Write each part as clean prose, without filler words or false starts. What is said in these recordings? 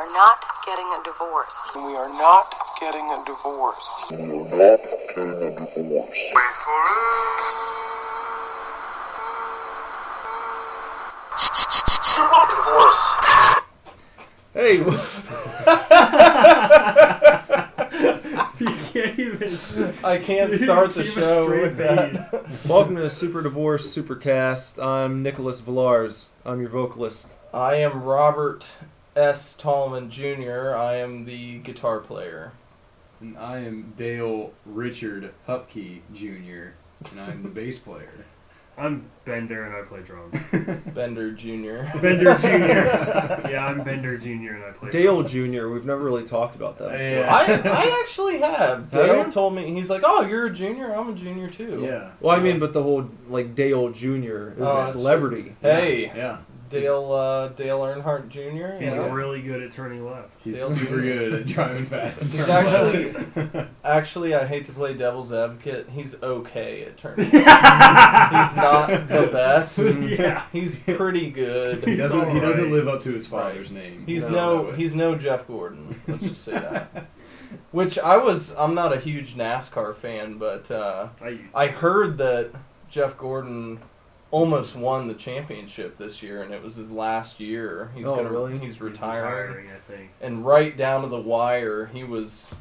are not getting a divorce. We are not getting a divorce. We are not getting a divorce. Wait for it. Divorce. Hey. You can't even. I can't start the show with that. Welcome to Super Divorce SUPERCAST. I'm Nicholas Villars. I'm your vocalist. I am Robert S. Tallman Jr. I am the guitar player. And I am Dale Richard Hupkey Jr. and I'm the bass player. I'm Bender and I play drums. Bender Jr. Bender Jr. Yeah, I'm Bender Jr. and I play Dale drums. Jr. We've never really talked about that. Yeah. I actually have. Dale told me, he's like, oh, you're a junior? I'm a junior too. Yeah. Well, I mean, but the whole, like, Dale Jr. is a celebrity. Hey. Yeah. Dale Earnhardt Jr. He's really good at turning left. He's Dale super good at driving fast and He's turning left. actually, I hate to play devil's advocate, he's okay at turning left. He's not the best. Yeah. He's pretty good. He doesn't alright. live up to his father's name. He's no Jeff Gordon. Let's just say that. Which I'm not a huge NASCAR fan, but I heard that Jeff Gordon almost won the championship this year, and it was his last year. He's retiring, I think. And right down to the wire, he was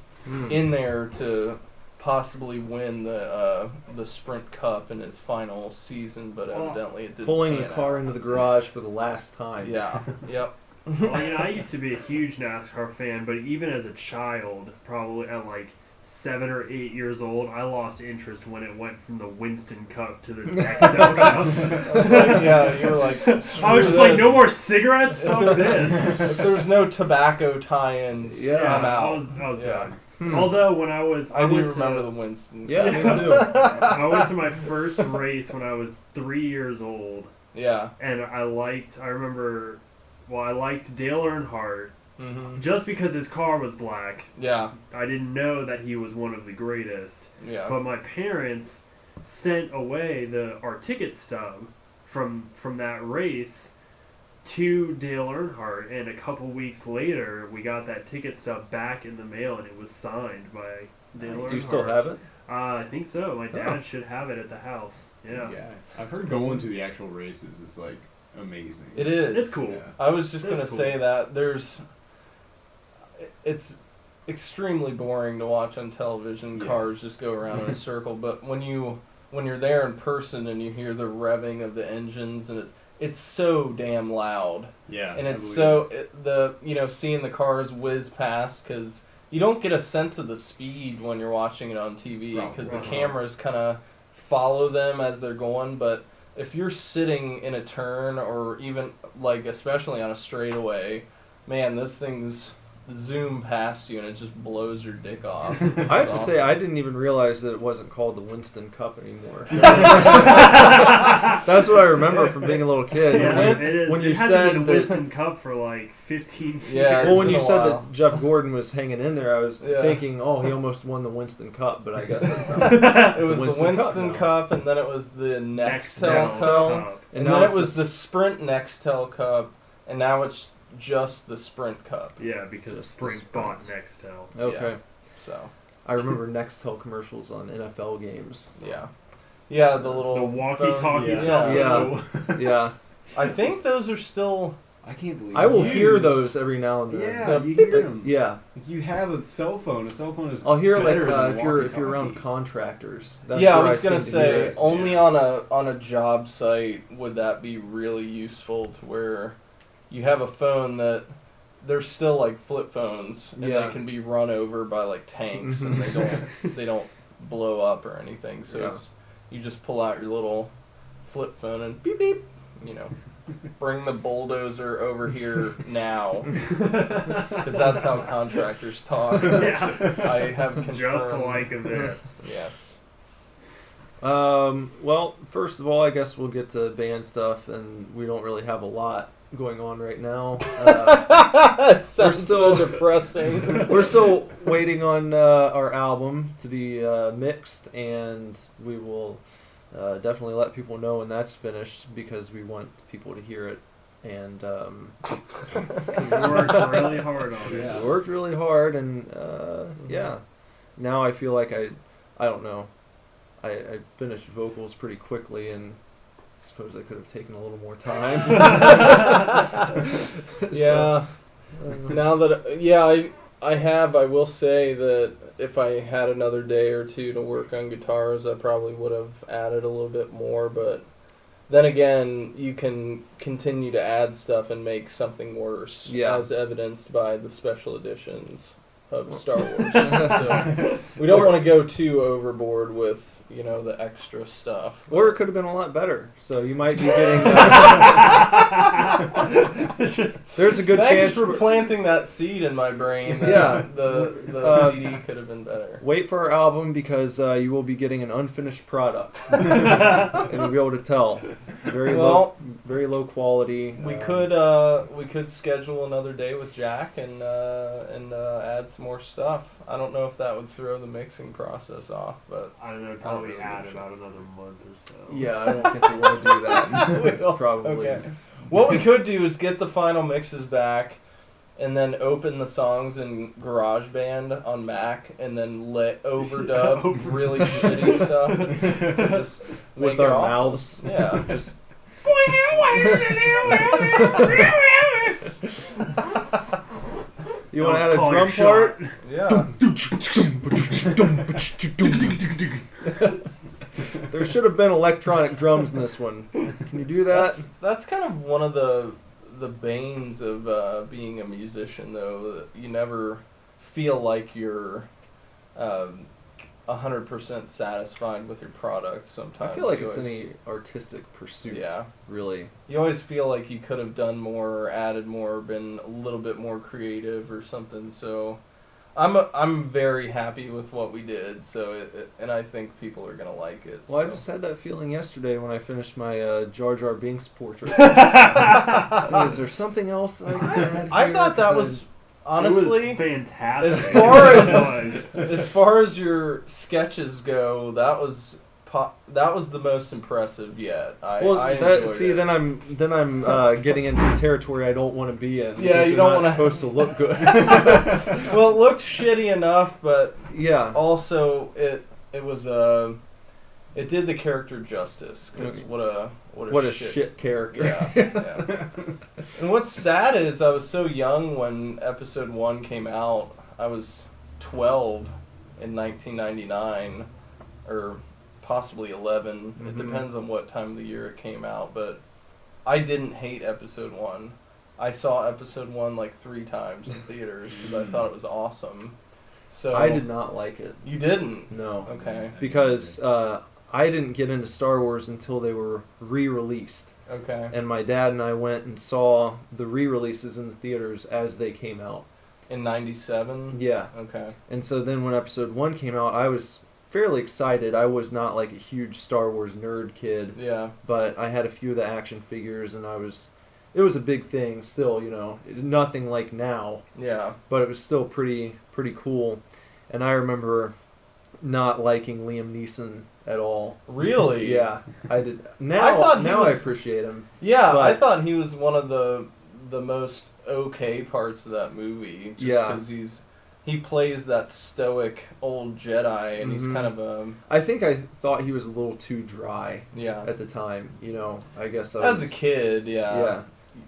in there to possibly win the Sprint Cup in his final season, but evidently it didn't. Pulling the car into the garage for the last time. Yeah. Yep. Well, I used to be a huge NASCAR fan, but even as a child, probably at like 7 or 8 years old, I lost interest when it went from the Winston Cup to the Nextel Cup. Yeah, you were like, I was just like, no more cigarettes? Fuck this. If there's no tobacco tie-ins, I'm out. I was done. Although when I do remember the Winston. Yeah, me too. I went to my first race when I was 3 years old. Yeah. And I liked Dale Earnhardt. Mm-hmm. Just because his car was black. Yeah. I didn't know that he was one of the greatest. Yeah. But my parents sent away our ticket stub from that race to Dale Earnhardt, and a couple weeks later we got that ticket stub back in the mail, and it was signed by Dale Earnhardt. Do you still have it? I think so. My dad should have it at the house. Yeah. Yeah. I've heard going to the actual races is like amazing. It is. It's cool. Yeah. I was just It's gonna cool. say that it's extremely boring to watch on television. Yeah. Cars just go around in a circle, but when you're there in person and you hear the revving of the engines, and it's so damn loud. Yeah. And it's I believe seeing the cars whiz past, because you don't get a sense of the speed when you're watching it on TV, because the cameras kind of follow them as they're going. But if you're sitting in a turn, or even like especially on a straightaway, man, those things zoom past you and it just blows your dick off. I have to say, I didn't even realize that it wasn't called the Winston Cup anymore. That's what I remember from being a little kid. Yeah, when it is. When you it had said been the Winston Cup for like 15 years. Yeah, well, when you It's said been a that Jeff Gordon was hanging in there, I was Yeah. thinking, oh, he almost won the Winston Cup, but I guess that's not. It was the Winston now. Cup, and then it was the Nextel Nextel Cup, Cup. and now then it's it was the the Sprint Nextel Cup, and now it's just the Sprint Cup. Yeah, because Just the Sprint bought Sprint. Nextel. Okay. Yeah. So, I remember Nextel commercials on NFL games. yeah. Yeah, the little The walkie-talkie phones, cell Yeah. phone. Yeah. I think those are still... I can't believe I will used. hear those every now and then. Yeah, you hear them. Yeah. You have a cell phone. A cell phone is I'll hear like better than a if you're around walkie-talkie. contractors. That's Yeah, I where was gonna seem to hear say, it. only Yes. on a job site would that be really useful, to where you have a phone that they're still like flip phones, and Yeah. they can be run over by like tanks, and they don't blow up or anything. So Yeah. you just pull out your little flip phone and beep beep, bring the bulldozer over here now, because that's how contractors talk. Yeah. I have confirmed. Just like this. Yes. Well, first of all, I guess we'll get to band stuff, and we don't really have a lot going on right now. It sounds still- so depressing. We're still waiting on our album to be mixed, and we will definitely let people know when that's finished, because we want people to hear it and You worked really hard on it. I worked really hard, and yeah. Now I feel like I don't know. I finished vocals pretty quickly, and I suppose I could have taken a little more time. Yeah. Now that I will say that if I had another day or two to work on guitars, I probably would have added a little bit more, but then again, you can continue to add stuff and make something worse, as evidenced by the special editions of Star Wars. So we don't want to go too overboard with, the extra stuff. Or it could have been a lot better. So you might be getting. There's a good chance Thanks for planting that seed in my brain. That the CD could have been better. Wait for our album, because you will be getting an unfinished product, and you'll be able to tell. Very low quality. We could schedule another day with Jack and add some more stuff. I don't know if that would throw the mixing process off, but I don't know. Probably add about another month or so. Yeah, I don't think we want to do that. It's probably. Okay. What we could do is get the final mixes back, and then open the songs in GarageBand on Mac, and then let overdub really shitty stuff. Just with our mouths. Yeah. Just. You want to add a drum part? Yeah. There should have been electronic drums in this one. Can you do that? That's kind of one of the banes of being a musician, though. That you never feel like you're 100% satisfied with your product sometimes. I feel like it's any artistic pursuit. Yeah. Really. You always feel like you could have done more, or added more, or been a little bit more creative or something. So I'm very happy with what we did. So and I think people are gonna like it. Well, I just had that feeling yesterday when I finished my Jar Jar Binks portrait. So is there something else I can add I here? thought that was. Honestly, it was fantastic. As far as your sketches go, that was the most impressive yet. I enjoyed it. Then I'm getting into territory I don't want to be in. Yeah, you don't want to. Supposed to look good. Well, it looked shitty enough, but yeah. Also, it was it did the character justice. Because what a shit character. Yeah. And what's sad is I was so young when episode 1 came out. I was 12 in 1999, or possibly 11. Mm-hmm. It depends on what time of the year it came out. But I didn't hate episode 1. I saw episode 1 like 3 times in theaters because I thought it was awesome. So I did not like it. You didn't? No. Okay. Because I didn't get into Star Wars until they were re-released. Okay. And my dad and I went and saw the re-releases in the theaters as they came out. In 97? Yeah. Okay. And so then when episode 1 came out, I was fairly excited. I was not like a huge Star Wars nerd kid. Yeah. But I had a few of the action figures, and it was a big thing still, nothing like now. Yeah. But it was still pretty cool. And I remember not liking Liam Neeson at all. Really? Yeah, I did. I appreciate him. Yeah, but I thought he was one of the most okay parts of that movie. Just because he plays that stoic old Jedi, and he's kind of a. I think I thought he was a little too dry. Yeah. At the time, I guess as a kid, yeah. Yeah,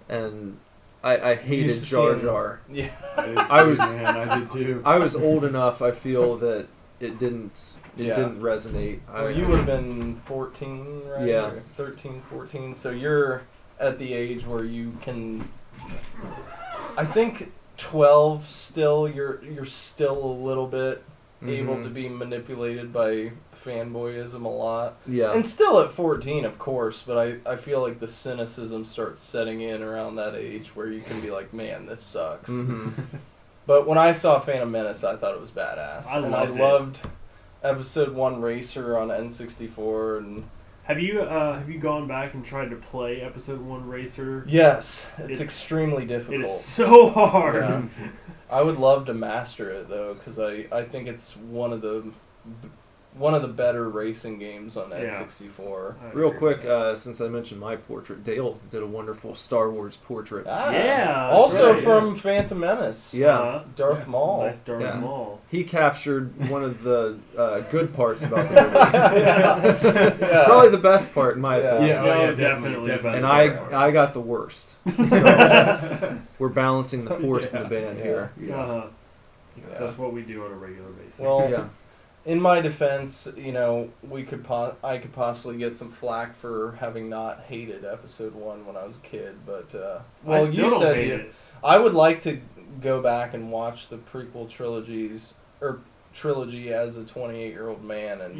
and I hated Jar Jar. Yeah. I did too. I was old enough. I feel that it didn't resonate. Well, you would have been 14, right? Yeah. Or 13, 14. So you're at the age where you can. I think 12 still. You're still a little bit able to be manipulated by fanboyism a lot. Yeah. And still at 14, of course. But I feel like the cynicism starts setting in around that age where you can be like, man, this sucks. Mm-hmm. But when I saw Phantom Menace, I thought it was badass. I loved Episode 1 Racer on N64. And have you gone back and tried to play Episode 1 Racer? Yes, it's extremely difficult. It is so hard. Yeah. I would love to master it though, because I think it's one of the one of the better racing games on Yeah. N64. I Real agree with quick, that. since I mentioned my portrait, Dale did a wonderful Star Wars portrait. Ah, Yeah, Also right, from Phantom Menace. Yeah. Darth Maul. Nice Darth Yeah. Maul. He captured one of the good parts about the movie. Yeah. Probably the best part, in my Yeah. opinion. No, definitely the best And part. I got the worst. So we're balancing the force in the band here. Uh-huh. Yeah. That's what we do on a regular basis. Well, Yeah. in my defense, you know, I could possibly get some flack for having not hated Episode 1 when I was a kid, but well, I still you don't said hate you, it. I would like to go back and watch the prequel trilogy as a 28-year-old man and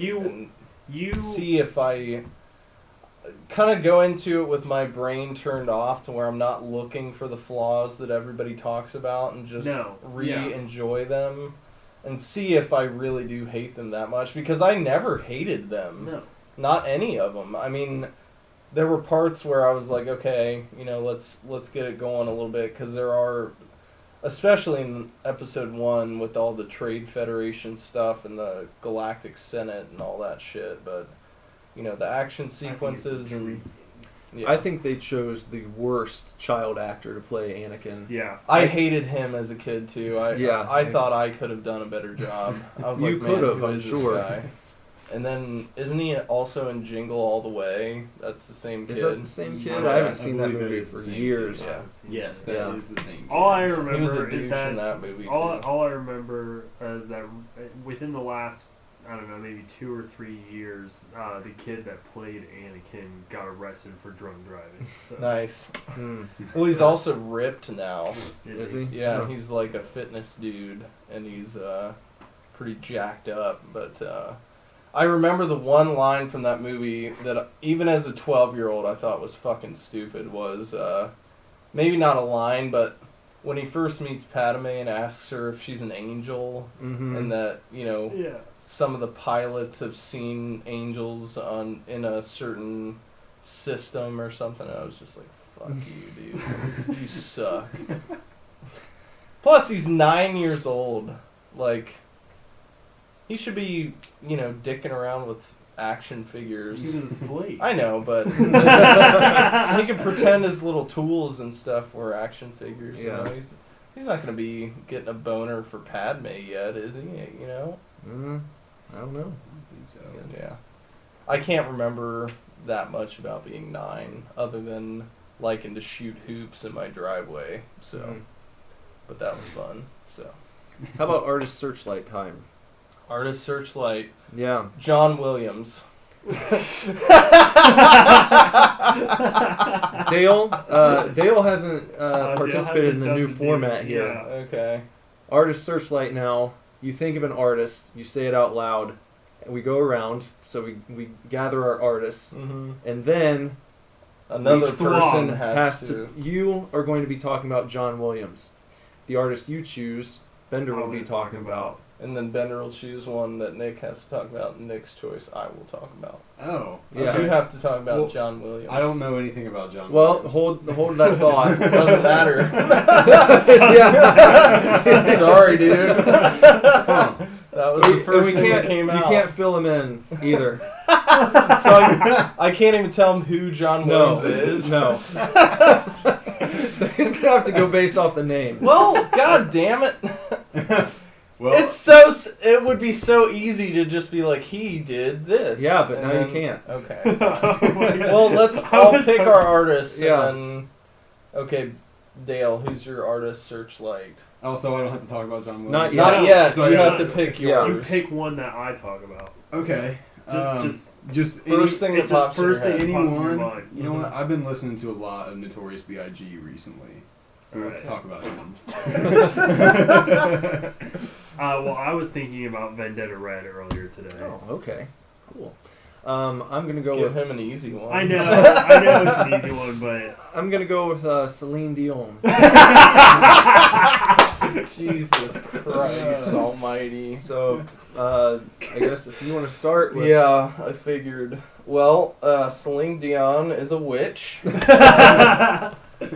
You see if I kind of go into it with my brain turned off to where I'm not looking for the flaws that everybody talks about and just enjoy them and see if I really do hate them that much, because I never hated them. No. Not any of them. I mean, there were parts where I was like, okay, you know, let's get it going a little bit, because there are, especially in Episode 1 with all the Trade Federation stuff and the Galactic Senate and all that shit, but, you know, the action sequences and... Yeah. I think they chose the worst child actor to play Anakin. Yeah. I hated him as a kid, too. I thought I could have done a better job. I was You like, man, could've, who I'm is sure. this guy? And then, isn't he also in Jingle All the Way? That's the same kid. Is that the same kid? Yeah. I haven't seen that believe movie is for the same years. kid. Yeah. Yes, that is the same. All I kid. He was a remember douche is that in that movie, too. all I remember is that within the last, I don't know, maybe 2 or 3 years, the kid that played Anakin got arrested for drunk driving. So. Nice. Hmm. Well, he's also ripped now. Is he? Yeah, Huh. he's like a fitness dude, and he's pretty jacked up. But I remember the one line from that movie that even as a 12-year-old I thought was fucking stupid was, maybe not a line, but when he first meets Padme and asks her if she's an angel, Mm-hmm. and that, you know, Yeah. some of the pilots have seen angels in a certain system or something. I was just like, fuck you, dude. You suck. Plus, he's 9 years old. Like, he should be, you know, dicking around with action figures. He was a slave. I know, but he can pretend his little tools and stuff were action figures. You Yeah. know, he's not going to be getting a boner for Padme yet, is he? You know? I don't know. Yeah. I can't remember that much about being 9, other than liking to shoot hoops in my driveway. So, Mhm. but that was fun. So, How about Artist Searchlight time? Artist Searchlight, Yeah. John Williams. Dale hasn't participated in the new hasn't done format the- here. yeah. Okay. Artist Searchlight now. You think of an artist, you say it out loud, and we go around, so we gather our artists, Mm-hmm. and then Another swap. person has has to. to. You are going to be talking about John Williams. The artist you choose, Bender I will be wanna talking talk about. And then Bender will choose one that Nick has to talk about. Nick's choice I will talk about. Oh. Yeah. You have to talk about Well, John Williams. I don't know anything about John. Well, Williams. hold that thought. Doesn't matter. Yeah. Sorry, dude. That was the And first we thing can't, that came out. You can't fill him in either. So I can't even tell him who John No, Williams is. no. So he's gonna have to go based off the name. Well, god damn it. Well, It would be so easy to just be like, he did this. Yeah, but and now you then- can't. Okay. Oh my God. Well, let's I all was pick like- our artists. Yeah. And then, okay, Dale, who's your artist searchlight? also, I don't have to talk about John Williams. Not yet. Not yet. So I you gotta- have to pick Yeah. You yours. pick one that I talk about. Okay. Just any, First thing that it's the pops in your first thing head. that pops in your anyone. mind. You know what? I've been listening to a lot of Notorious B.I.G. recently, so let's Alright. talk about him. Well, I was thinking about Vendetta Red earlier today. Oh, okay, cool. I'm gonna go Give with him an easy one. I know it's an easy one, but I'm gonna go with Celine Dion. Jesus Christ Almighty. So I guess if you want to start with Yeah, I figured. Well, Celine Dion is a witch.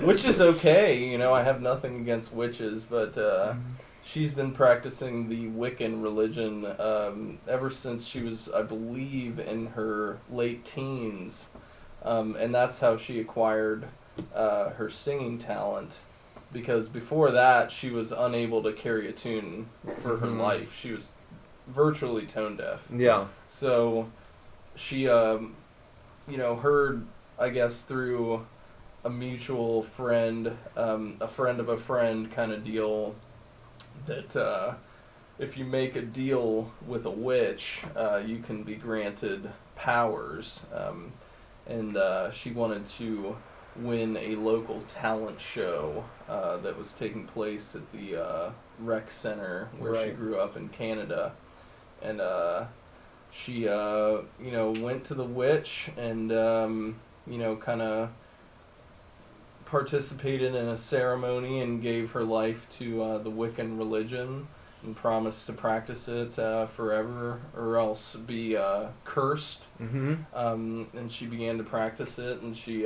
Which is okay, you know, I have nothing against witches, but she's been practicing the Wiccan religion ever since she was, I believe, in her late teens. And that's how she acquired her singing talent. Because before that, she was unable to carry a tune for her life. She was virtually tone deaf. Yeah. So she, heard, I guess, through a mutual friend, a friend of a friend kind of deal, that if you make a deal with a witch, you can be granted powers. And she wanted to win a local talent show that was taking place at the rec center where she grew up in Canada. And she, went to the witch and, kind of participated in a ceremony and gave her life to the Wiccan religion and promised to practice it forever or else be cursed. And she began to practice it, and she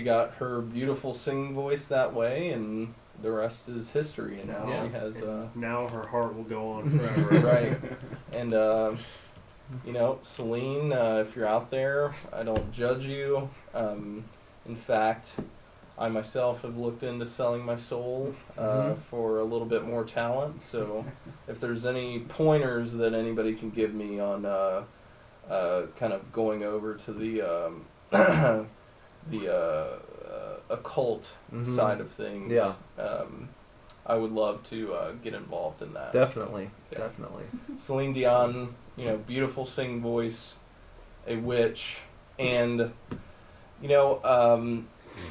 got her beautiful singing voice that way, and the rest is history. And now she has now her heart will go on forever. Right. And Celine, if you're out there, I don't judge you. In fact, I myself have looked into selling my soul for a little bit more talent. So if there's any pointers that anybody can give me on kind of going over to the occult side of things, I would love to get involved in that. Definitely. Yeah. Definitely. Celine Dion, beautiful singing voice, a witch, and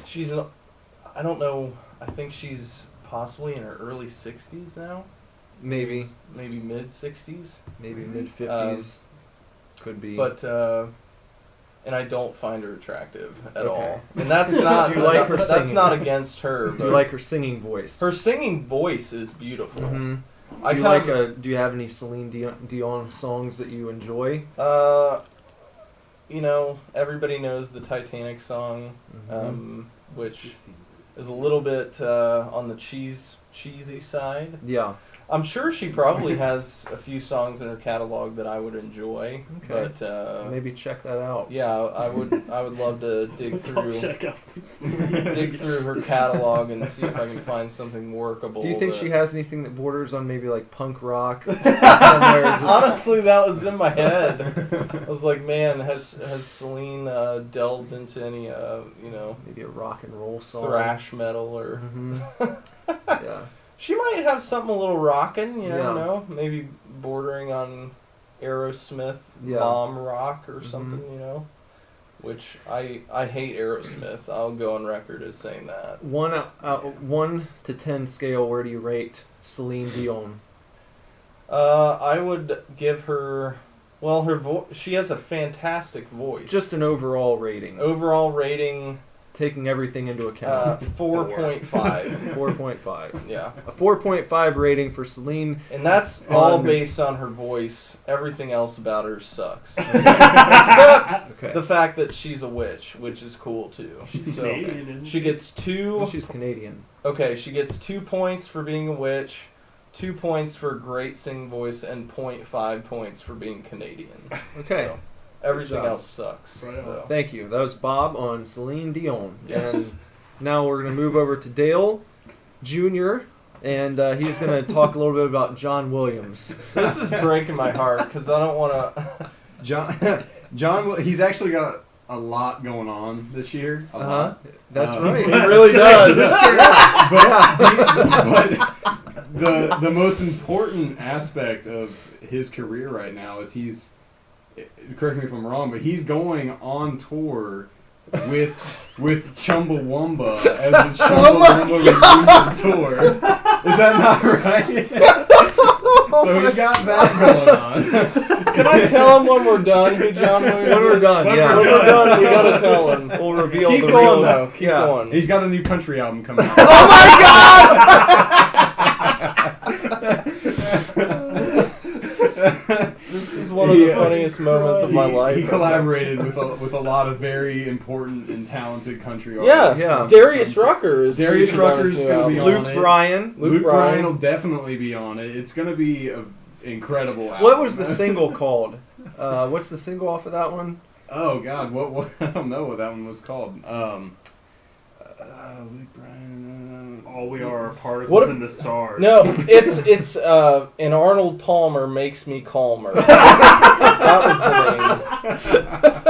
she's I don't know, I think she's possibly in her early 60s now. Maybe Mid 60s. Maybe mid 50s. Could be. But and I don't find her attractive at all. And that's not Do you like her that's singing? not against her. Do But you like her singing voice? her singing voice is beautiful. Do you have any Celine Dion songs that you enjoy? Everybody knows the Titanic song, which is a little bit on the cheesy side. Yeah. I'm sure she probably has a few songs in her catalog that I would enjoy. Okay. But Maybe check that out. yeah, I would love to dig Let's all through check out some dig through her catalog and see if I can find something workable. Do you think that- she has anything that borders on maybe like punk rock somewhere? Just... Honestly, that was in my head. I was like, man, has Celine delved into any maybe a rock and roll song, thrash metal or? Yeah. She might have something a little rockin', you Yeah. know, maybe bordering on Aerosmith, bomb rock or something, which I hate Aerosmith. I'll go on record as saying that. 1 to 10 scale, where do you rate Celine Dion? I would give her, she has a fantastic voice. Just an overall rating. Overall rating, Taking everything into account. 4.5. 4.5. Yeah. A 4.5 rating for Celine. And that's all based on her voice. Everything else about her sucks. Except the fact that she's a witch, which is cool too. She's Canadian, isn't she gets 2... Well, she's Canadian. Okay, she gets 2 points for being a witch, 2 points for a great singing voice, and 0.5 points for being Canadian. Okay. So, everything else sucks. Right on. So. Thank you. That was Bob on Celine Dion. Yes. And now we're going to move over to Dale Jr., and he's going to talk a little bit about John Williams. This is breaking my heart because I don't want to... John, he's actually got a lot going on this year. A lot. That's right. He really does. But the most important aspect of his career right now is he's, correct me if I'm wrong, but he's going on tour with Chumbawamba as the Chumbawamba reunion tour. Is that not right? So he's got that going on. Can I tell him when we're done who John Williams When we're is? done, When yeah. When we're done, we gotta tell him. We'll reveal Keep the going real... though. Keep yeah. going. He's got a new country album coming out. Oh my God! This is one of the funniest funniest moments of my life. He collaborated with a lot of very important and talented country Yeah, artists. Yeah. Darius Rucker is Darius featured on Rucker's this gonna be album. on Luke it. Bryan. Luke Bryan. Bryan will definitely be on it. It's gonna be an incredible album. What was the single called? What's the single off of that one? Oh God, what? I don't know what that one was called. Luke Bryan. All we are particles What- in the stars. No, it's an Arnold Palmer makes me calmer. That was the name.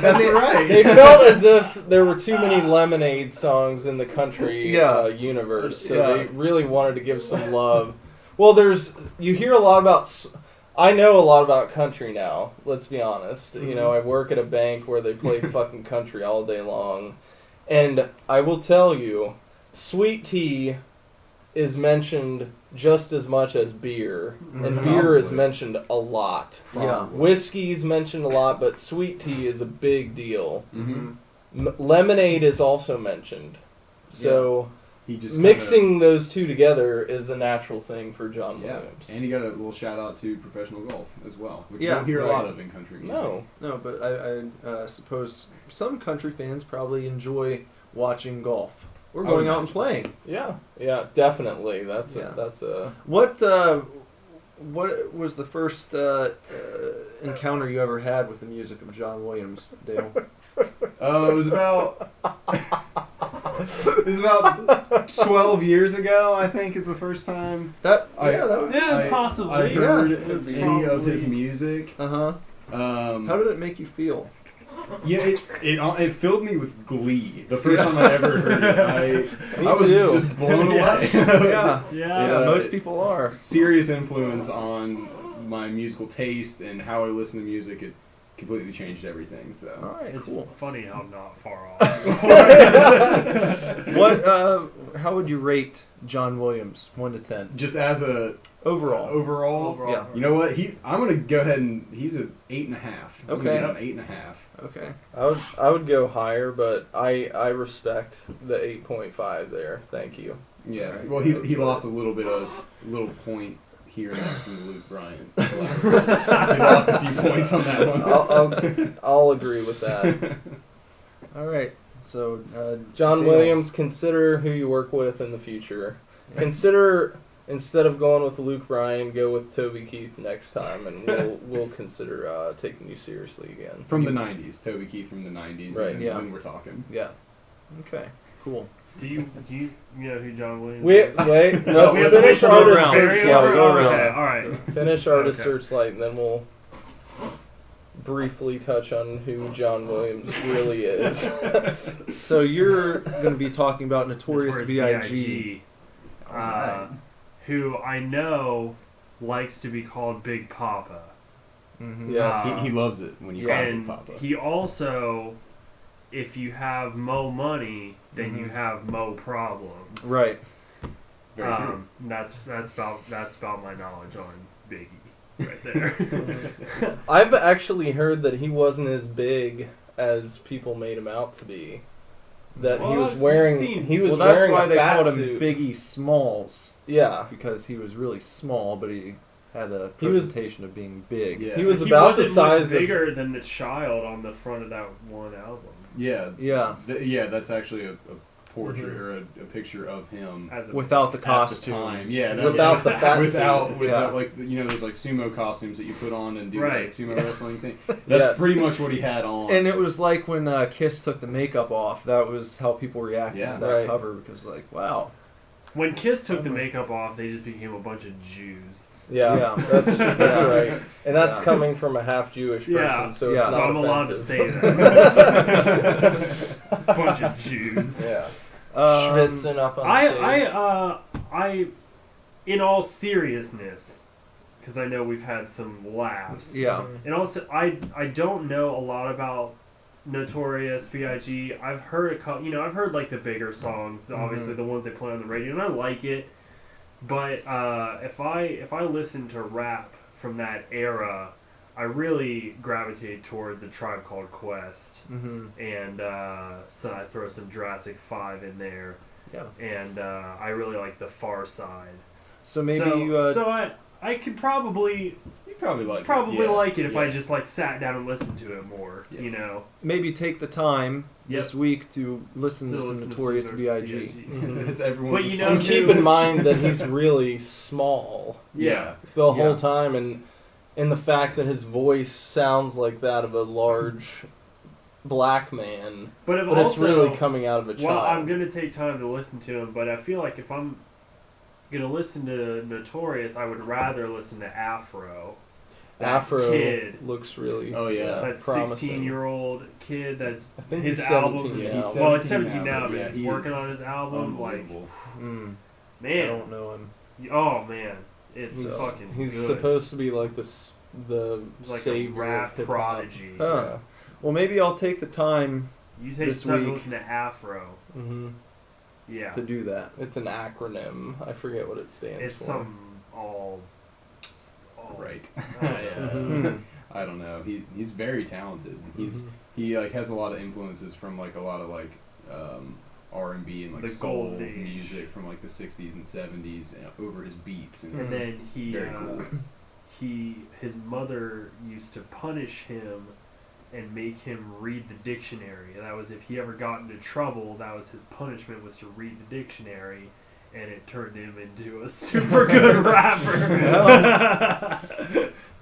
That's right. They felt as if there were too many Lemonade songs in the country Yeah. universe, so Yeah. they really wanted to give some love. Well, you hear a lot about. I know a lot about country now. Let's be honest. You know, I work at a bank where they play fucking country all day long, and I will tell you, sweet tea is mentioned just as much as beer, and beer is Probably. mentioned a lot. Yeah. Whiskey's mentioned a lot, but sweet tea is a big deal. Mm-hmm. Lemonade is also mentioned. So He just mixing those two together is a natural thing for John Yeah, Williams. and he got a little shout out to professional golf as well, which you Yeah, don't hear a right. lot of in country music. No. No, but I suppose some country fans probably enjoy watching golf or I going would out and imagine. playing. Yeah, definitely. That's Yeah. a What was the first encounter you ever had with the music of John Williams, Dale? It was about 12 years ago, I think, is the first time Possibly. I heard It was any of his probably- music. How did it make you feel? Yeah, it filled me with glee the first time I ever heard it. Me I was too. just blown Yeah. away. Yeah, Yeah. most people are. Serious influence on my musical taste and how I listen to music. It completely changed everything. So All right, It's cool. funny how I'm not far off. What? How would you rate John Williams, 1 to 10, just as a overall? overall, Yeah. you know what? I'm gonna go ahead and he's an 8.5. I'm gonna Okay. give him an 8.5. Okay. I would go higher, but I respect the 8.5 there. Thank you. Yeah. Right. Well, he lost a little point here and there from Luke Bryan. He lost a few points on that one. I'll agree with that. All right. So John Dale. Williams, consider who you work with in the future. Consider, instead of going with Luke Bryan, go with Toby Keith next time, and we'll consider taking you seriously again. From the 90s, Toby Keith from the 90s. Right, and yeah. When we're talking. Yeah. Okay. Cool. Do you know who John Williams Wait, is? let's we have to finish go Artist around. Searchlight. Yeah, go around. Okay, all right. Finish Artist Okay. Searchlight, and then we'll briefly touch on who John Williams really is. So you're going to be talking about Notorious B.I.G. B.I.G., Alright. who I know likes to be called Big Papa. Mm-hmm. Yes. Uh, He loves it when you call him And Papa. he also, if you have mo money, then you have mo problems. Right. Very true. That's about my knowledge on Biggie right there. I've actually heard that he wasn't as big as people made him out to be. That he was What? wearing Seen- he was Well, that's wearing why a they fat called him suit. Biggie Smalls, Yeah, because he was really small, but he had a He was- presentation of being big. Yeah. he was He about the wasn't much size of. bigger than the child on the front of that one album. Yeah. Yeah. Yeah, that's actually a portrait or a picture of him As a, Without the at costume. the time. Yeah, that Without was, the fat without suit. without like those like sumo costumes that you put on and do Right. like sumo wrestling thing. That's Yes. pretty much what he had on. And it was like when Kiss took the makeup off. That was how people reacted Yeah. to that Right. cover, because like, wow. when Kiss took the makeup off, they just became a bunch of Jews. Yeah, Yeah. that's right, and that's Yeah. coming from a half Jewish person, Yeah. so Yeah. it's So not I'm allowed to offensive. say that. Bunch of Jews. Yeah, Um, schwitzing up on stage. I, in all seriousness, because I know we've had some laughs. Yeah. And also, I don't know a lot about Notorious B.I.G. I've heard I've heard like the bigger songs, obviously the ones they play on the radio, and I like it. But if I listen to rap from that era, I really gravitate towards A Tribe Called Quest, Mm-hmm. and so I throw some Jurassic 5 in there, Yeah. and I really like The Far Side. So maybe so, you. so I could probably You probably like like it if I yeah. just like sat down and listened to it more. Yeah. You know. Maybe take the time Yep. this week to listen to To some listen to Notorious some B.I.G. It's everyone's. But you know, And keep in mind that he's really small Yeah. the whole Yeah. time, and the fact that his voice sounds like that of a large black man, But if but also, it's really coming out of a child. well, I'm gonna take time to listen to him, but I feel like if I'm gonna listen to Notorious, I would rather listen to Afro. That Afro kid, looks really Oh, yeah. that promising. 16-year-old kid. That's I think his he's album. 17 Yeah, now. he's Well, he's 17 17 now, now, but yeah, he's he working is on his album. Like, Unbelievable. I man, don't know him. oh man, it's He's, fucking he's good. supposed to be like the He's like a savior rap of hip-hop. prodigy. Huh. Well, maybe I'll take the time You take This time to week- listen to Afro. Hmm Yeah, to do that. It's an acronym. I forget what it stands it's for. some all Right. yeah. Mhm. I don't know. He's very talented. Mhm. He like has a lot of influences from like a lot of like R&B and like The soul golden age. music from like the 60s and 70s over his beats, and And it's then very cool. his mother used to punish him and make him read the dictionary. That was if he ever got into trouble, that was his punishment, was to read the dictionary, and it turned him into a super good rapper.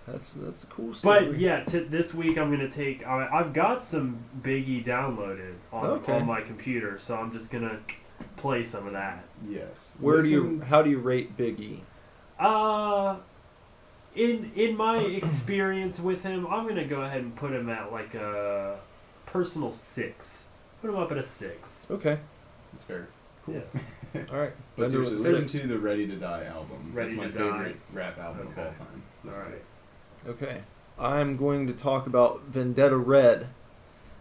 That's a cool story. But yeah, this week I'm gonna take. I've got some Biggie downloaded Okay. on my computer, so I'm just gonna play some of that. Yes. How do you rate Biggie? In my experience with him, I'm gonna go ahead and put him at like a personal 6. Put him up at a 6. Okay. It's fair. Yeah. All right. But Then seriously, do it. listen to the Ready to Die album. Ready That's my to favorite Die. rap album of Okay. all time. Listen All to right. it. Okay. I'm going to talk about Vendetta Red.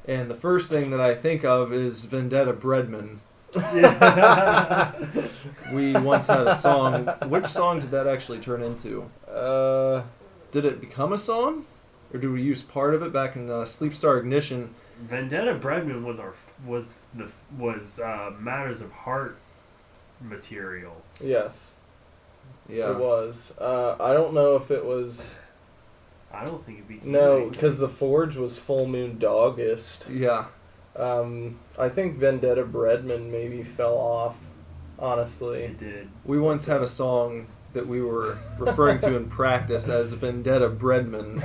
And the first thing that I think of is Vendetta Breadman. We once had a song. Which song did that actually turn into? Did it become a song? Or did we use part of it back in Sleep Star Ignition? Vendetta Breadman was Matters of Heart material. Yes, Yeah. it was. I don't know if it was. I don't think it'd be No, because the Forge was Full Moon Dogist. Yeah. I think Vendetta Breadman maybe fell off, honestly. It did. We once had a song that we were referring to in practice as Vendetta Breadman.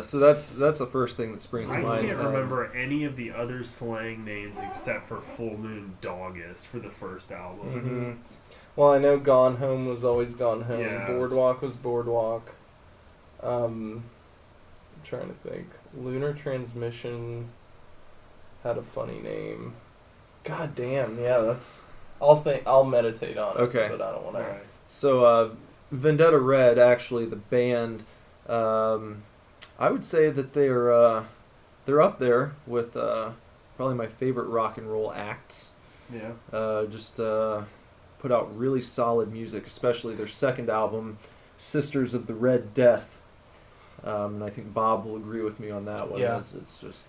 So that's the first thing that springs to I mind. can't remember any of the other slang names except for Full Moon Dogist for the first album. Hmm Well, I know Gone Home was always Gone Home. Yeah. Boardwalk was Boardwalk. I'm trying to think. Lunar Transmission had a funny name. God damn, yeah, that's. I'll meditate on it. Okay. But I don't want to. Alright. So Vendetta Red, actually, the band, I would say that they're up there with probably my favorite rock and roll acts. Yeah. Just put out really solid music, especially their second album, Sisters of the Red Death. And I think Bob will agree with me on that one. Yeah. It's just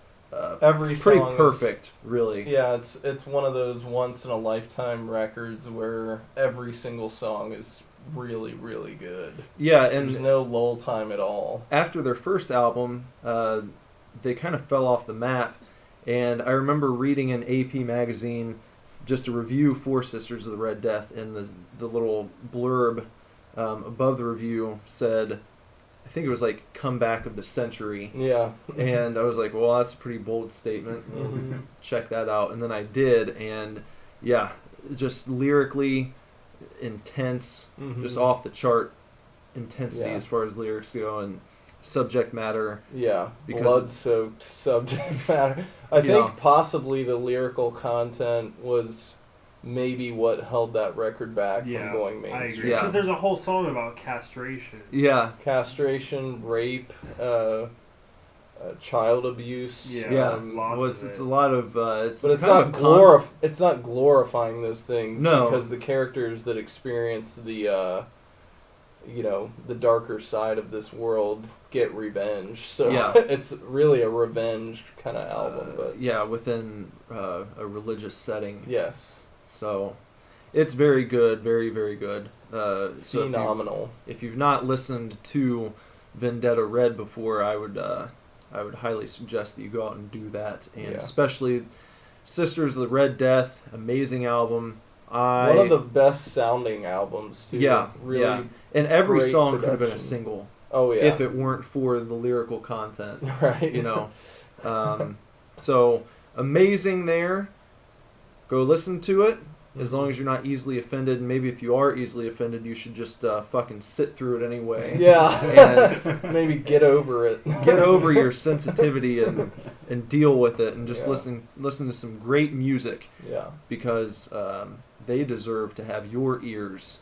Every pretty song is- perfect, really. Yeah, it's one of those once in a lifetime records where every single song is really, really good. Yeah, and There's no lull time at all. after their first album, they kind of fell off the map. And I remember reading in AP magazine just a review for Sisters of the Red Death, and the little blurb above the review said, I think it was like comeback of the century. Yeah. And I was like, well, that's a pretty bold statement. We'll Mhm. check that out. And then I did, and yeah, just lyrically intense, Mhm. just off the chart intensity Yeah. as far as lyrics go, and subject matter. Yeah, Because blood-soaked subject matter. I think Yeah. possibly the lyrical content was maybe what held that record back Yeah, from going I agree. mainstream. Yeah. Because there's a whole song about castration. Yeah, Castration, rape, child abuse. Yeah. yeah. lots Well, of it's it. a lot of But it's kind not of a it's not glorifying those things No. because the characters that experience the the darker side of this world get revenge. So Yeah. it's really a revenge kind of album, but yeah, within a religious setting. yes. So, It's very good, very, very good. So Phenomenal. if you've not listened to Vendetta Red before, I would highly suggest that you go out and do that, and especially Sisters of the Red Death, amazing album. One of the best sounding albums too. Yeah, really. yeah. And every great song could have been a production. single. Oh yeah. If it weren't for the lyrical content, Right. you know. So amazing there. Go listen to it. As long as you're not easily offended, and maybe if you are easily offended, you should just fucking sit through it anyway. Yeah. Maybe get over it. Get over your sensitivity and deal with it, and just Yeah. listen to some great music, Yeah. because they deserve to have your ears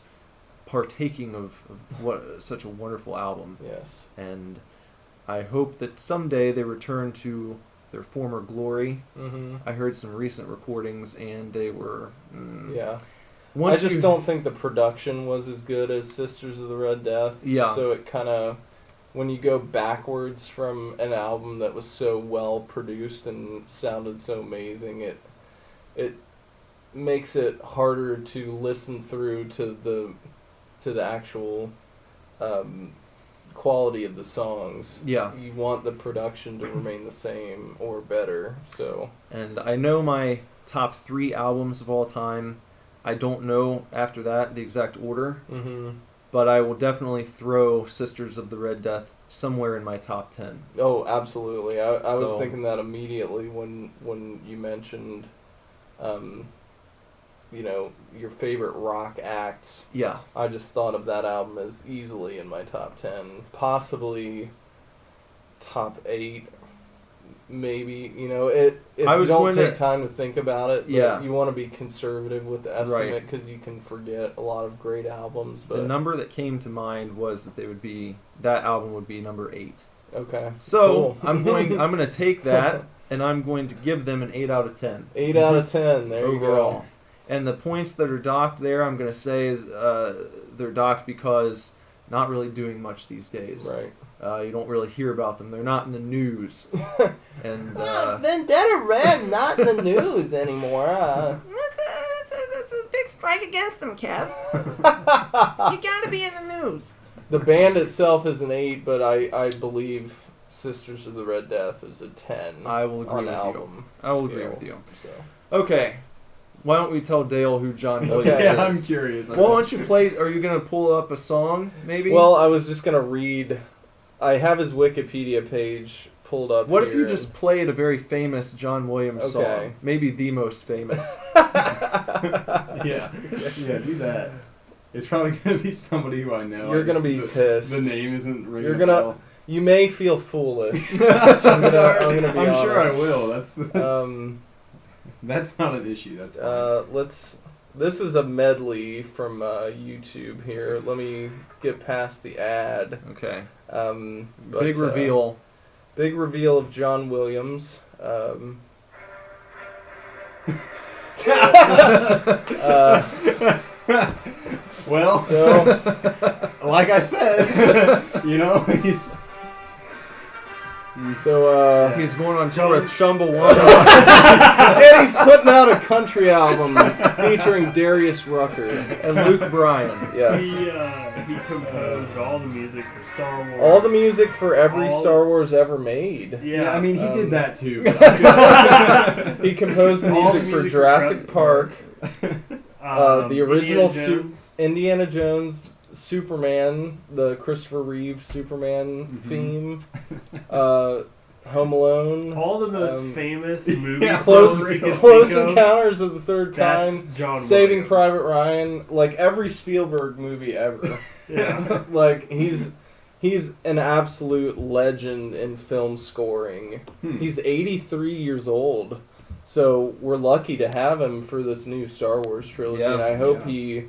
partaking of what such a wonderful album. Yes. And I hope that someday they return to their former glory. Mm-hmm. I heard some recent recordings, and they were Yeah. Once I just don't think the production was as good as Sisters of the Red Death. Yeah. So it kind of, when you go backwards from an album that was so well produced and sounded so amazing, it makes it harder to listen through to the actual quality of the songs. Yeah. You want the production to remain the same or better. So. And I know my top 3 albums of all time. I don't know after that the exact order, Mm-hmm. but I will definitely throw Sisters of the Red Death somewhere in my top 10. Oh, absolutely. I was So- thinking that immediately when you mentioned, your favorite rock acts. Yeah. I just thought of that album as easily in my top 10, possibly top 8, maybe. If I you was don't going take to- time to think about it, but Yeah. you want to be conservative with the estimate Right. because you can forget a lot of great albums. But The number that came to mind was that that album would be number 8. okay, So cool. I'm going to take that, and I'm going to give them an 8 out of 10. 8 out of 10. There you overall. go. And the points that are docked there, I'm going to say is they're docked because not really doing much these days. Right. You don't really hear about them. They're not in the news. And Vendetta Red not in the news anymore. That's a big strike against them, Kev. You gotta be in the news. The band itself is an 8, but I believe Sisters of the Red Death is a 10. I will agree on with you. album I will agree scales, with you. So. Okay. Why don't we tell Dale who John Williams Okay. Yeah, I'm is? curious. Well, why don't you play? Are you going to pull up a song, maybe? Well, I was just gonna read. I have his Wikipedia page pulled up. What if here you just played a very famous John Williams Okay. song? Maybe the most famous. Yeah, do that. It's probably gonna be somebody who I know. You're I gonna just- be the, pissed. The name isn't ringing. You're a gonna- bell. You may feel foolish. I'm gonna be I'm sure I honest. will. That's That's not an issue. That's fine. This is a medley from YouTube here. Let me get past the ad. Okay. But, Big reveal. Big reveal of John Williams. Well, So, like I said, he's. so He's going on tour with Chumbawamba. and he's putting out a country album featuring Darius Rucker. and Luke Bryan. Yes. He composed all the music for Star Wars. All the music for every All- Star Wars ever made. Yeah, I mean, he did that too. He composed the All the music for music for Jurassic Jurassic Park, the original Indiana Jones. Indiana Jones, Superman, the Christopher Reeve Superman theme, Home Alone, All the most famous movies. Yeah, Close, you can Close think of, Encounters of the Third that's Kind, John Saving Williams. Private Ryan, like every Spielberg movie ever. Yeah. Like he's an absolute legend in film scoring. He's 83 years old, so we're lucky to have him for this new Star Wars trilogy. Yeah, and I hope he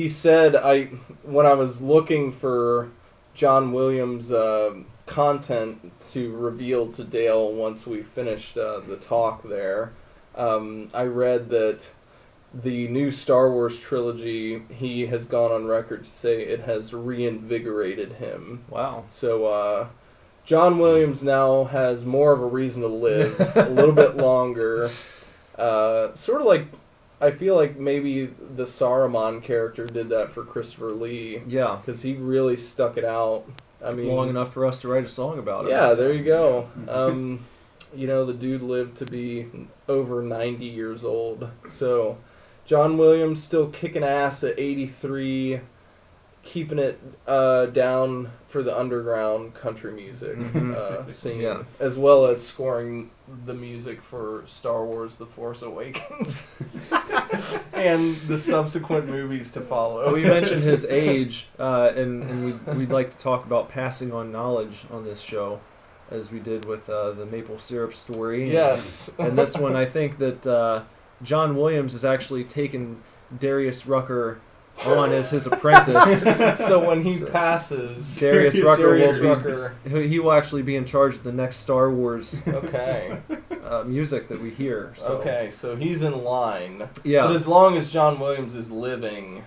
said when I was looking for John Williams content to reveal to Dale once we finished the talk there, I read that the new Star Wars trilogy, he has gone on record to say it has reinvigorated him. Wow. So John Williams now has more of a reason to live, a little bit longer. Sort of like I feel like maybe the Saruman character did that for Christopher Lee. Yeah. Because he really stuck it out. I mean, long enough for us to write a song about it. Yeah, there you go. You know, the dude lived to be over 90 years old. So, John Williams still kicking ass at 83, keeping it down for the underground country music scene, Yeah. as well as scoring the music for Star Wars: The Force Awakens and the subsequent movies to follow. We mentioned his age, and we'd like to talk about passing on knowledge on this show, as we did with the maple syrup story. Yes. And this one, I think that John Williams has actually taken Darius Rucker on as his apprentice. So when he passes, Darius Darius Rucker Rucker. he will actually be in charge of the next Star Wars Okay. music that we hear. So. Okay, so he's in line. Yeah. But as long as John Williams is living,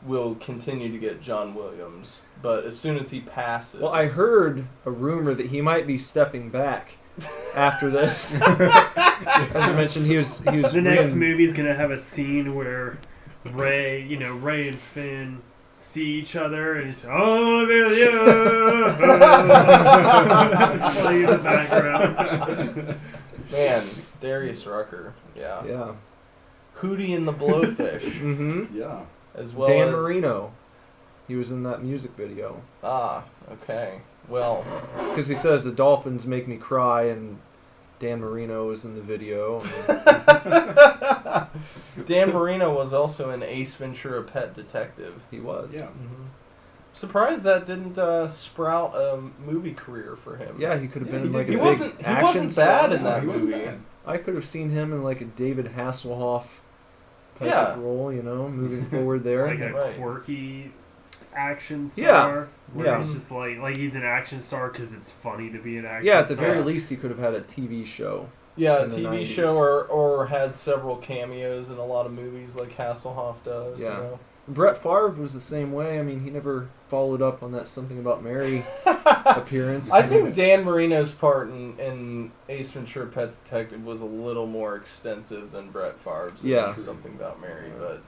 we'll continue to get John Williams. But as soon as he passes... Well, I heard a rumor that he might be stepping back after this. As I mentioned, he was The next movie's gonna have a scene where Ray and Finn see each other and he's, oh, with you. It's playing in the background. Man, Darius Rucker. Yeah. Yeah. Hootie and the Blowfish. Mm-hmm. Yeah. As well Dan as... Marino. He was in that music video. Ah, okay. Well... Because he says the dolphins make me cry, and Dan Marino was in the video. Dan Marino was also in Ace Ventura: Pet Detective. He was. Yeah. Mm-hmm. Surprised that didn't sprout a movie career for him. Yeah, he could have Yeah, been in he like did. a He big wasn't action bad star. in that he wasn't movie. bad. I could have seen him in like a David Hasselhoff type Yeah. of role, moving forward there. Like a Right. quirky action Yeah. star. Where Yeah. he's just like he's an action star because it's funny to be an action Yeah, at the star. very least, he could have had a TV show. Yeah, a in the TV 90s. show or had several cameos in a lot of movies like Hasselhoff does. Yeah. You know? Brett Favre was the same way. I mean, he never followed up on that Something About Mary appearance. I think Dan Marino's part in Ace Ventura: Pet Detective was a little more extensive than Brett Favre's. in Yeah. Something About Mary, but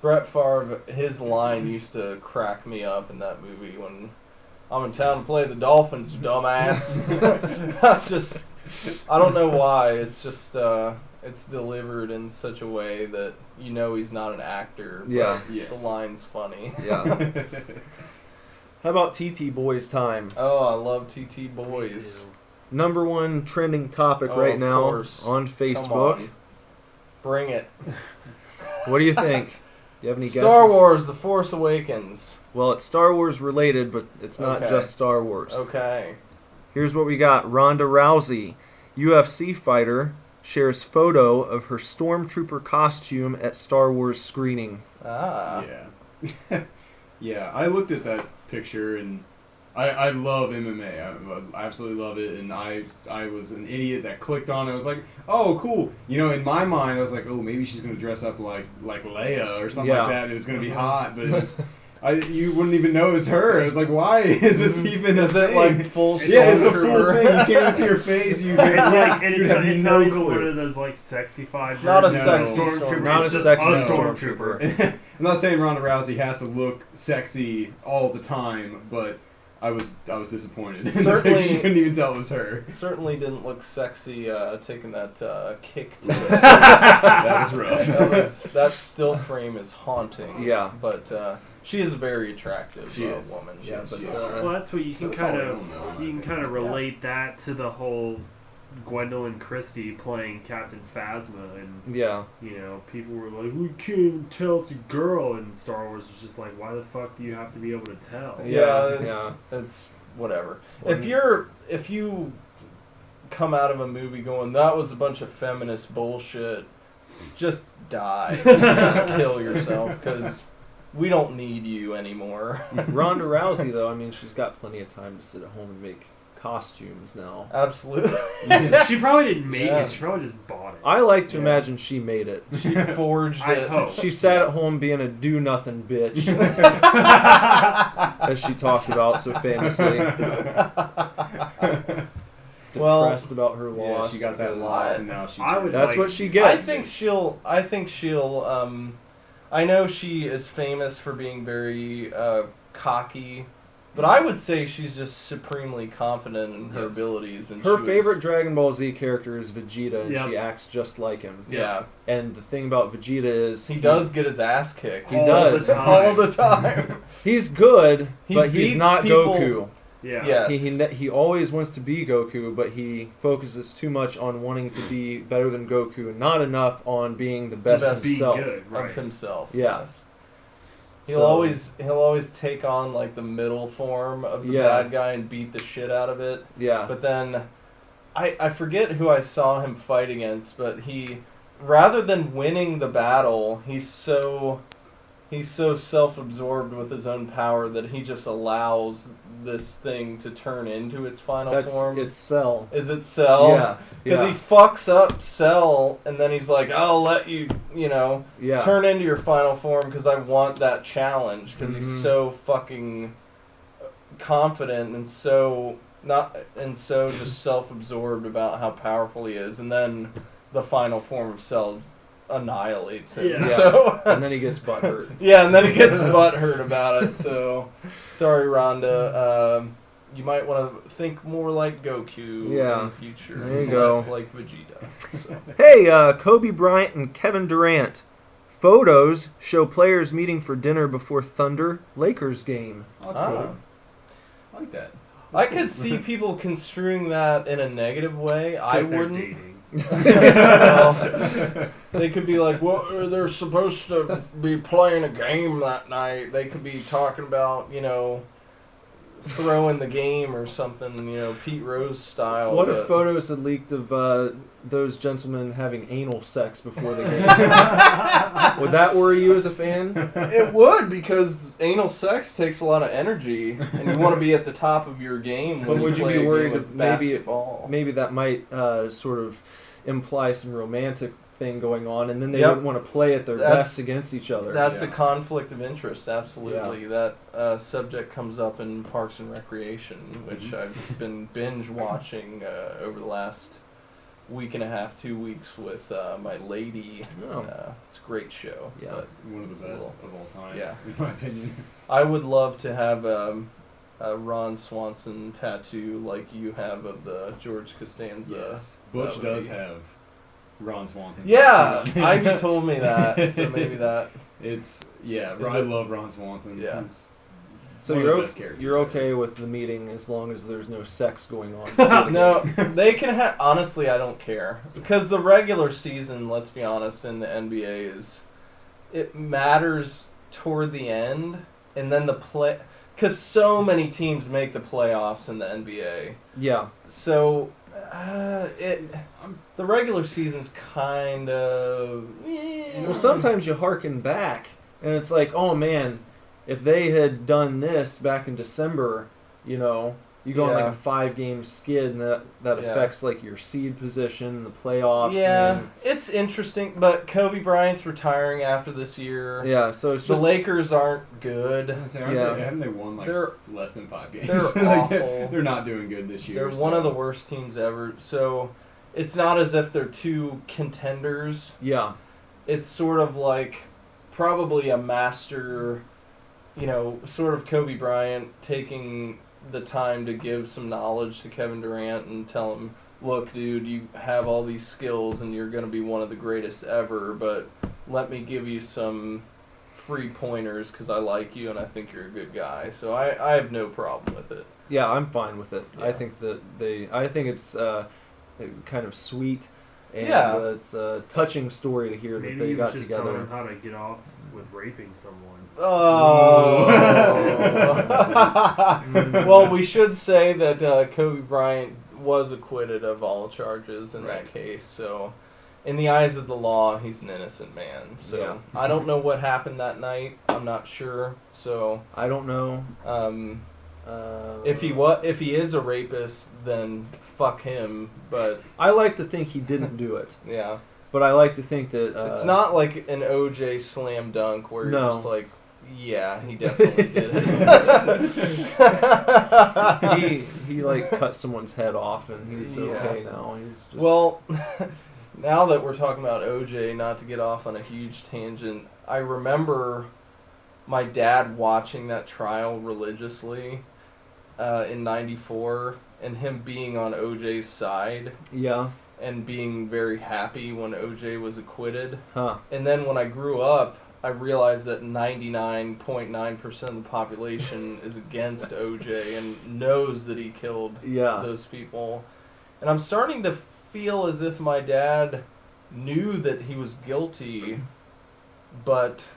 Brett Favre, his line used to crack me up in that movie when I'm in town to play the Dolphins, dumbass. I don't know why. It's just it's delivered in such a way that you know he's not an actor. But Yeah. Yes. the line's funny. Yeah. How about TT Boys time? Oh, I love TT Boys. Number one trending topic Oh, right of now course. on Come Facebook. on. Bring it. What do you think? You have any guesses? Star Wars: The Force Awakens. Well, it's Star Wars related, but it's not Okay. just Star Wars. Okay. Here's what we got. Ronda Rousey, UFC fighter, shares photo of her Stormtrooper costume at Star Wars screening. Ah. Yeah. Yeah, I looked at that picture and I love MMA. I absolutely love it, and I was an idiot that clicked on it. I was like, oh, cool. In my mind, I was like, oh, maybe she's gonna dress up like Leia or something Yeah. like that. It was gonna be hot, but it was, you wouldn't even know it was her. I was like, why is this even a Is it thing? like full Yeah, it's a full Stormtrooper? thing. You can't even see her face. You It's like, and you'd it's, have it's no not even clue. one of those like sexified It's not a versions sexy of Stormtrooper. Not It's a just sexy a Stormtrooper. I'm not saying Ronda Rousey has to look sexy all the time, but I was disappointed. In the Certainly- picture. You couldn't even tell it was her. Certainly didn't look sexy taking that kick to the face. That was rough. That still frame is haunting. Yeah. But she is a very attractive She is. woman. Yeah, but, Well, that's what you can So it's all kind of real, though, you can right? kind of relate that to the whole Gwendolyn Christie playing Captain Phasma, and Yeah. people were like, we can't even tell it's a girl, and Star Wars was just like, why the fuck do you have to be able to tell? Yeah, it's whatever. If you come out of a movie going, that was a bunch of feminist bullshit, just die. Just kill yourself, because we don't need you anymore. Ronda Rousey, though, I mean, she's got plenty of time to sit at home and make costumes now. Absolutely. She probably didn't make Yeah. it. She probably just bought it. I like to Yeah. imagine she made it. She forged I it. hope. She sat at home being a do-nothing bitch, as she talked about so famously. Well, depressed about her Yeah, loss. she got that because loss, and now she. I would That's like- what she I gets. think she'll. I know she is famous for being very cocky, but I would say she's just supremely confident in her Yes. abilities. And Her she favorite was, Dragon Ball Z character is Vegeta, and Yep. she acts just like him. yeah, And the thing about Vegeta is he does get his ass kicked. He All does. the time. all the time. He's good, He but he's beats not people- Goku. Yeah. Yes. He always wants to be Goku, but he focuses too much on wanting to be better than Goku, and not enough on being the best Just Being himself. good, right. Of himself. Yeah. Yes. He'll So- always take on like the middle form of the Yeah. bad guy and beat the shit out of it. Yeah. But then I forget who I saw him fight against, but he rather than winning the battle, he's so self-absorbed with his own power that he just allows this thing to turn into its final form. It's Cell. Is it Cell? Yeah. Because Yeah. he fucks up Cell, and then he's like, "I'll let you, Yeah. turn into your final form because I want that challenge." Because Mhm. he's so fucking confident and so just self-absorbed about how powerful he is, and then the final form of Cell annihilates him. Yeah. So And then he gets butthurt. yeah, and then he gets butthurt about it. So sorry, Rhonda. You might want to think more like Goku Yeah. in the future. There you less go. like Vegeta. So. Hey, Kobe Bryant and Kevin Durant. Photos show players meeting for dinner before Thunder Lakers game. Oh, that's Ah. cool. I like that. I could see people construing that in a negative way. I 'Cause they're wouldn't. dating. Well, they could be like, well, they're supposed to be playing a game that night. They could be talking about, throwing the game or something, Pete Rose style. What if but- photos had leaked of those gentlemen having anal sex before the game? Would that worry you as a fan? It would, because anal sex takes a lot of energy, and you want to be at the top of your game. But When would you play be a game worried of if maybe basketball. maybe that might sort of imply some romantic thing going on, and then they Yep. wouldn't want to play at their That's- best against each other? That's Yeah. a conflict of interest, absolutely. That subject comes up in Parks and Recreation, which I've been binge watching over the last week and a half, 2 weeks with my lady. Oh. It's a great show. Yeah. but One of the best Cool. of all time. Yeah. In my opinion. I would love to have a Ron Swanson tattoo like you have of the George Costanza. Yes. That Butch would does be- have Ron Swanson. Yeah, tattooed. Ivy told me that, so maybe that. It's I it- love Ron Swanson. Yeah. He's So one of you're the best characters you're ever. okay with the meeting as long as there's no sex going on? before the No, game? they can have. Honestly, I don't care because the regular season, let's be honest, in the NBA it matters toward the end, and then the play, because so many teams make the playoffs in the NBA. Yeah. So, the regular season's kind of. Well, sometimes you harken back, and it's like, oh man, if they had done this back in December, you go on like Yeah. a 5-game skid, and that Yeah. affects like your seed position, the playoffs. Yeah, and it's interesting, but Kobe Bryant's retiring after this year. yeah. So it's The just Lakers aren't good. Yeah. Haven't they won like They're- less than 5 games? they're Like, awful. They're not doing good this year. They're one of the worst teams ever. So it's not as if they're two contenders. yeah. It's sort of like probably a master, sort of Kobe Bryant taking the time to give some knowledge to Kevin Durant and tell him, look, dude, you have all these skills and you're going to be one of the greatest ever, but let me give you some free pointers because I like you and I think you're a good guy. So I have no problem with it. Yeah, I'm fine with it. I Yeah. think I think it's kind of sweet, and Yeah. it's a touching story to hear that Maybe they he got was just telling together. him how to get off with raping someone. Oh. Well, we should say that Kobe Bryant was acquitted of all charges in that case. So, in the eyes of the law, he's an innocent man. So, Yeah. I don't know what happened that night. I'm not sure. So, I don't know. if he is a rapist, then fuck him. But I like to think he didn't do it, yeah, but I like to think that it's not like an OJ slam dunk where you're No. just like, Yeah, he definitely did it. he like cut someone's head off and he's Yeah. okay now. He's just Well, now that we're talking about OJ, not to get off on a huge tangent, I remember my dad watching that trial religiously in '94 and him being on OJ's side yeah, and being very happy when OJ was acquitted. huh? And then when I grew up, I realized that 99.9% of the population is against OJ and knows that he killed Yeah, those people. And I'm starting to feel as if my dad knew that he was guilty, but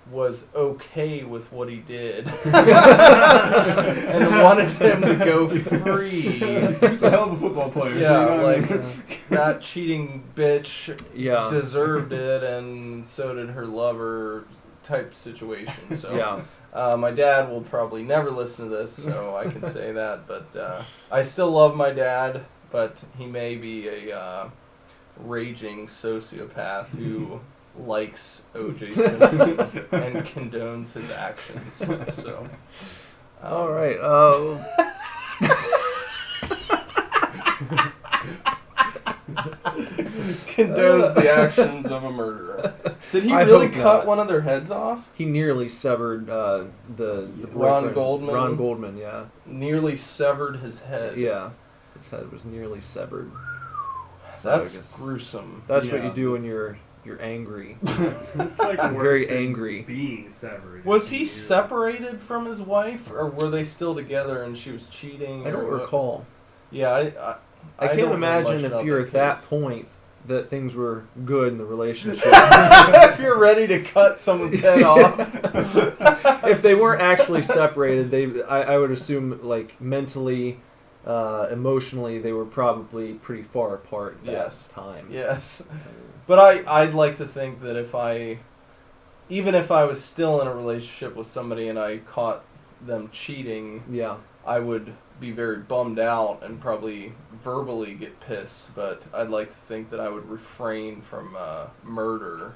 was okay with what he did and wanted him to go free. He was a hell of a football player. Yeah, so you know like what I mean? that cheating bitch yeah, deserved it, and so did her lover type situation. So yeah. my dad will probably never listen to this, so I can say that. But I still love my dad, but he may be a raging sociopath who likes O.J. Simpson and condones his actions. So, All right. condones the actions of a murderer. Did he I really hope cut not. one of their heads off? He nearly severed the Ron boyfriend. Goldman? Ron Goldman, yeah, Nearly severed his head. yeah. His head was nearly severed. So That's I guess gruesome. That's what Yeah, you do when that's- you're angry. It's like I'm worse very than angry. being severed. Was he You- separated from his wife, or were they still together and she was cheating? I don't or what? recall. Yeah, I don't can't know imagine much if about you're at that case. point that things were good in the relationship. If you're ready to cut someone's head off. If they weren't actually separated, I would assume like mentally, emotionally, they were probably pretty far apart at that Yes. time. Yes. But I'd like to think that even if I was still in a relationship with somebody and I caught them cheating, Yeah. I would be very bummed out and probably verbally get pissed, but I'd like to think that I would refrain from murder.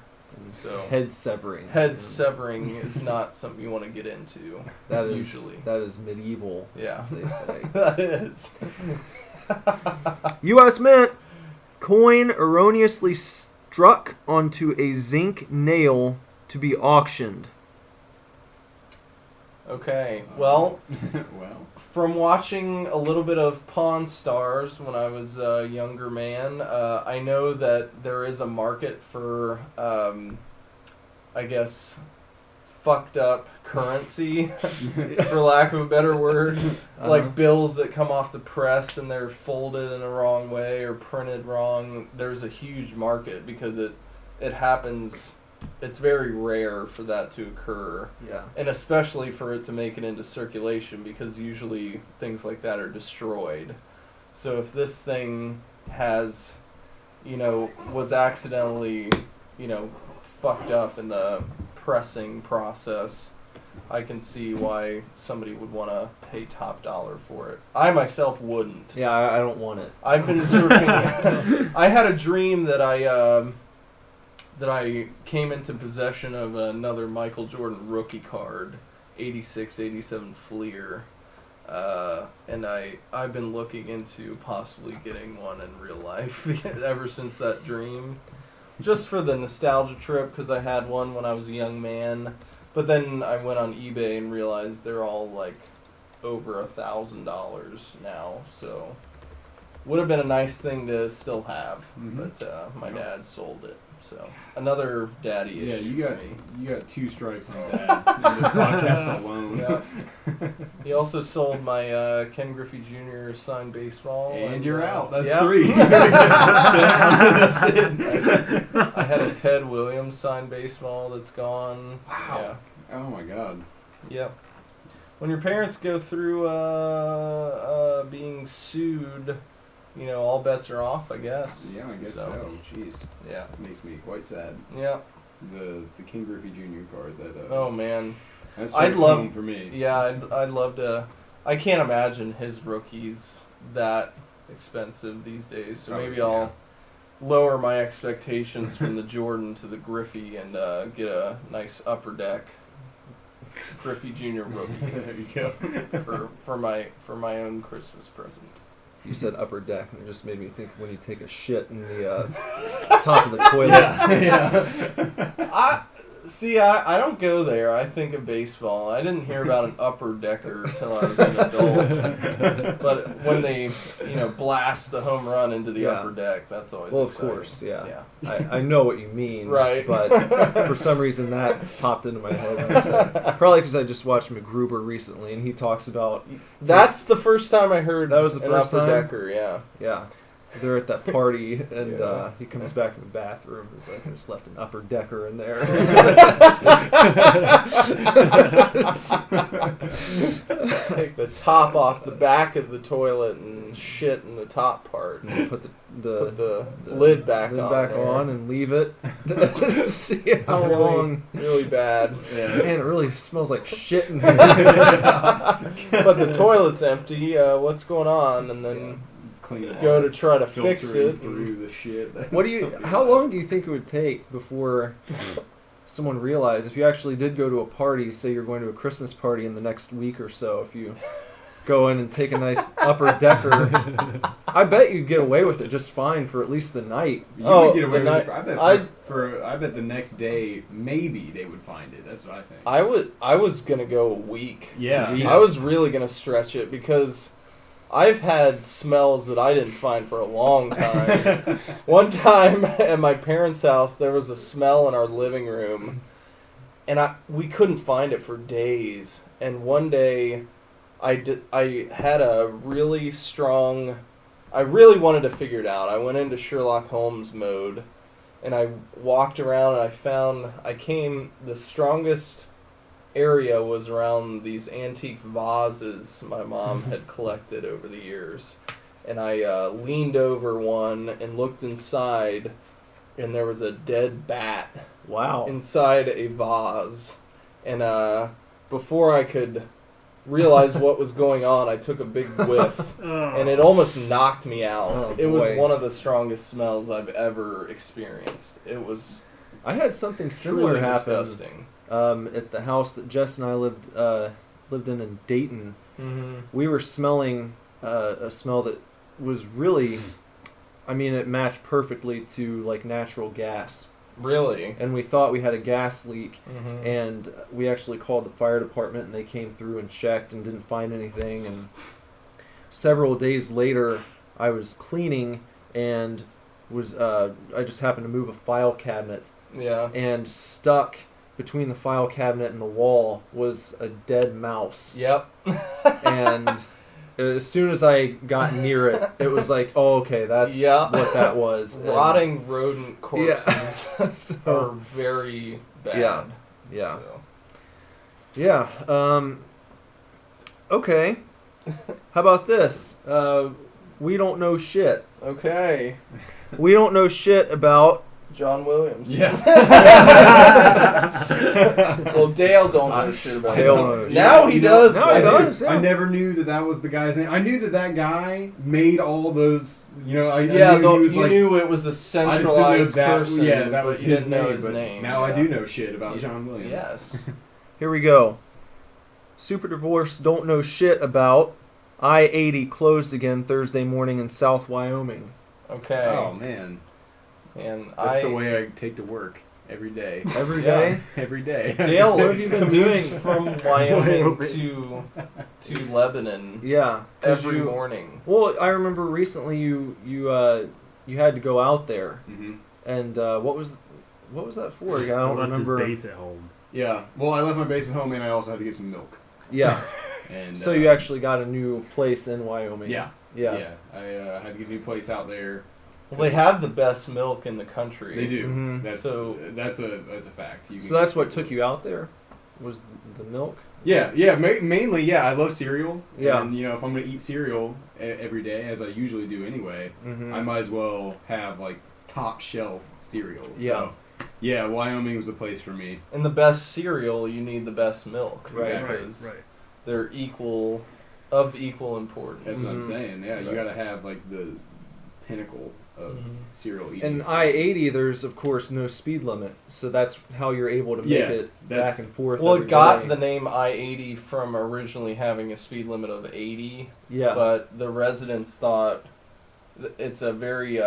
So Head severing. head severing is not something you want to get into. That is usually. that is medieval. Yeah. As they say. That is. U.S. Mint coin erroneously struck onto a zinc nail to be auctioned. Okay. Well, Well, from watching a little bit of Pawn Stars when I was a younger man, I know that there is a market for, I guess, fucked up currency, for lack of a better word. Uh-huh. Like bills that come off the press and they're folded in a wrong way or printed wrong. There's a huge market because it happens. It's very rare for that to occur. Yeah. And especially for it to make it into circulation, because usually things like that are destroyed. So if this thing has, was accidentally, fucked up in the pressing process, I can see why somebody would want to pay top dollar for it. I myself wouldn't. Yeah, I don't want it. I've been surfing. I had a dream that I came into possession of another Michael Jordan rookie card, 86-87 Fleer, and I've been looking into possibly getting one in real life ever since that dream, just for the nostalgia trip, because I had one when I was a young man, but then I went on eBay and realized they're all like over $1,000 now, so would have been a nice thing to still have, but my dad sold it. So another daddy issue. yeah, you got for me. you got 2 strikes on Dad in this podcast alone. Yeah. He also sold my Ken Griffey Jr. signed baseball. And you're out. That's yeah. 3. That's it. I had a Ted Williams signed baseball that's gone. Wow. Oh my God. Yeah. Yep. When your parents go through being sued, all bets are off, I guess. Yeah, I guess so. Jeez, Yeah. makes me quite sad. Yeah. The King Griffey Jr. card that. Oh man. That I'd strikes love home for me. Yeah, I'd love to. I can't imagine his rookies that expensive these days. So Oh, maybe yeah. I'll lower my expectations from the Jordan to the Griffey and get a nice upper deck Griffey Jr. rookie There you go. for my own Christmas present. You said upper deck, and it just made me think when you take a shit in the top of the toilet. Yeah. I don't go there. I think of baseball. I didn't hear about an upper decker until I was an adult. But when they, blast the home run into the upper deck, that's always Well, exciting. of course, yeah. Yeah. I know what you mean. Right. But for some reason that popped into my head. When I said, probably because I just watched MacGruber recently, and he talks about... That's the first time I heard That was the an first upper time? decker, yeah. Yeah. They're at that party, and Yeah. he comes back from the bathroom. He's like, I just left an upper decker in there. Take the top off the back of the toilet and shit in the top part. And put the lid back on there. and leave it. See how Really- long. Really bad. Yeah, Man, it really smells like shit in here. But the toilet's empty. What's going on? And then clean it go off. to try to fix Filtering it. through the shit. What do you? How long do you think it would take before someone realized if you actually did go to a party, say you're going to a Christmas party in the next week or so, if you go in and take a nice upper decker, I bet you'd get away with it just fine for at least the night. You Oh, would get away the with it. night- I bet the next day maybe they would find it. That's what I think. I was gonna go a week. Yeah. I was really gonna stretch it because I've had smells that I didn't find for a long time. One time at my parents' house, there was a smell in our living room, and we couldn't find it for days. And one day, I had a really strong. I really wanted to figure it out. I went into Sherlock Holmes mode, and I walked around, and the strongest area was around these antique vases my mom had collected over the years. And I leaned over one and looked inside, and there was a dead bat Wow. inside a vase. And before I could realize what was going on, I took a big whiff, and it almost knocked me out. Oh, It was boy. one of the strongest smells I've ever experienced. It was I had something similar truly happen disgusting. at the house that Jess and I lived in Dayton. Mm-hmm. We were smelling a smell that was really, I mean, it matched perfectly to like natural gas. Really? And we thought we had a gas leak, Mm-hmm. and we actually called the fire department, and they came through and checked and didn't find anything. And several days later, I was cleaning and I just happened to move a file cabinet, Yeah. and stuck between the file cabinet and the wall was a dead mouse. Yep. And as soon as I got near it, it was like, oh, okay, that's Yeah. what that was. And- Rotting rodent corpses So- are very bad. Yeah. Yeah. So. Yeah. Okay. How about this? We don't know shit. Okay. We don't know shit about... John Williams. Yeah. Well, Dale don't know shit about Dale it. knows. Now he does. Now he does. I Yeah. never knew that was the guy's name. I knew that guy made all those. I Yeah, knew he was you like. knew it was a I just didn't know centralized that. person. Yeah, that but was you his didn't know name. his But name. now I yeah. do know shit about John Williams. Yes. Here we go. Super Divorce don't know shit about I-80 closed again Thursday morning in South Wyoming. Okay. Oh man, And that's the way I take to work every day. Every Yeah. day? Every day. Dale, what have you been doing Commutes from Wyoming to Lebanon Yeah. 'Cause every you- morning? Well, I remember recently you had to go out there, Mhm. and what was that for? I I don't left remember. his base at home. Yeah. Well, I left my base at home, and I also had to get some milk. Yeah. And So you actually got a new place in Wyoming. Yeah. Yeah. I had to get a new place out there. Well, they have the best milk in the country. They do. Mhm. That's a fact. You can So that's get what some took you out there? Was the milk? Yeah, mainly, yeah. I love cereal. Yeah. And, if I'm going to eat cereal every day, as I usually do anyway, Mm-hmm. I might as well have, like, top shelf cereal. Yeah. So, yeah, Wyoming was the place for me. And the best cereal, you need the best milk. Right. Because Right. they're of equal importance. That's what I'm Mhm. saying. Yeah, you Right. got to have, like, the pinnacle of cereal eating. And experience. I-80, there's of course no speed limit, so that's how you're able to make Yeah, it that's- back and forth. Well, every it got day. the name I-80 from originally having a speed limit of 80, Yeah. but the residents thought it's a very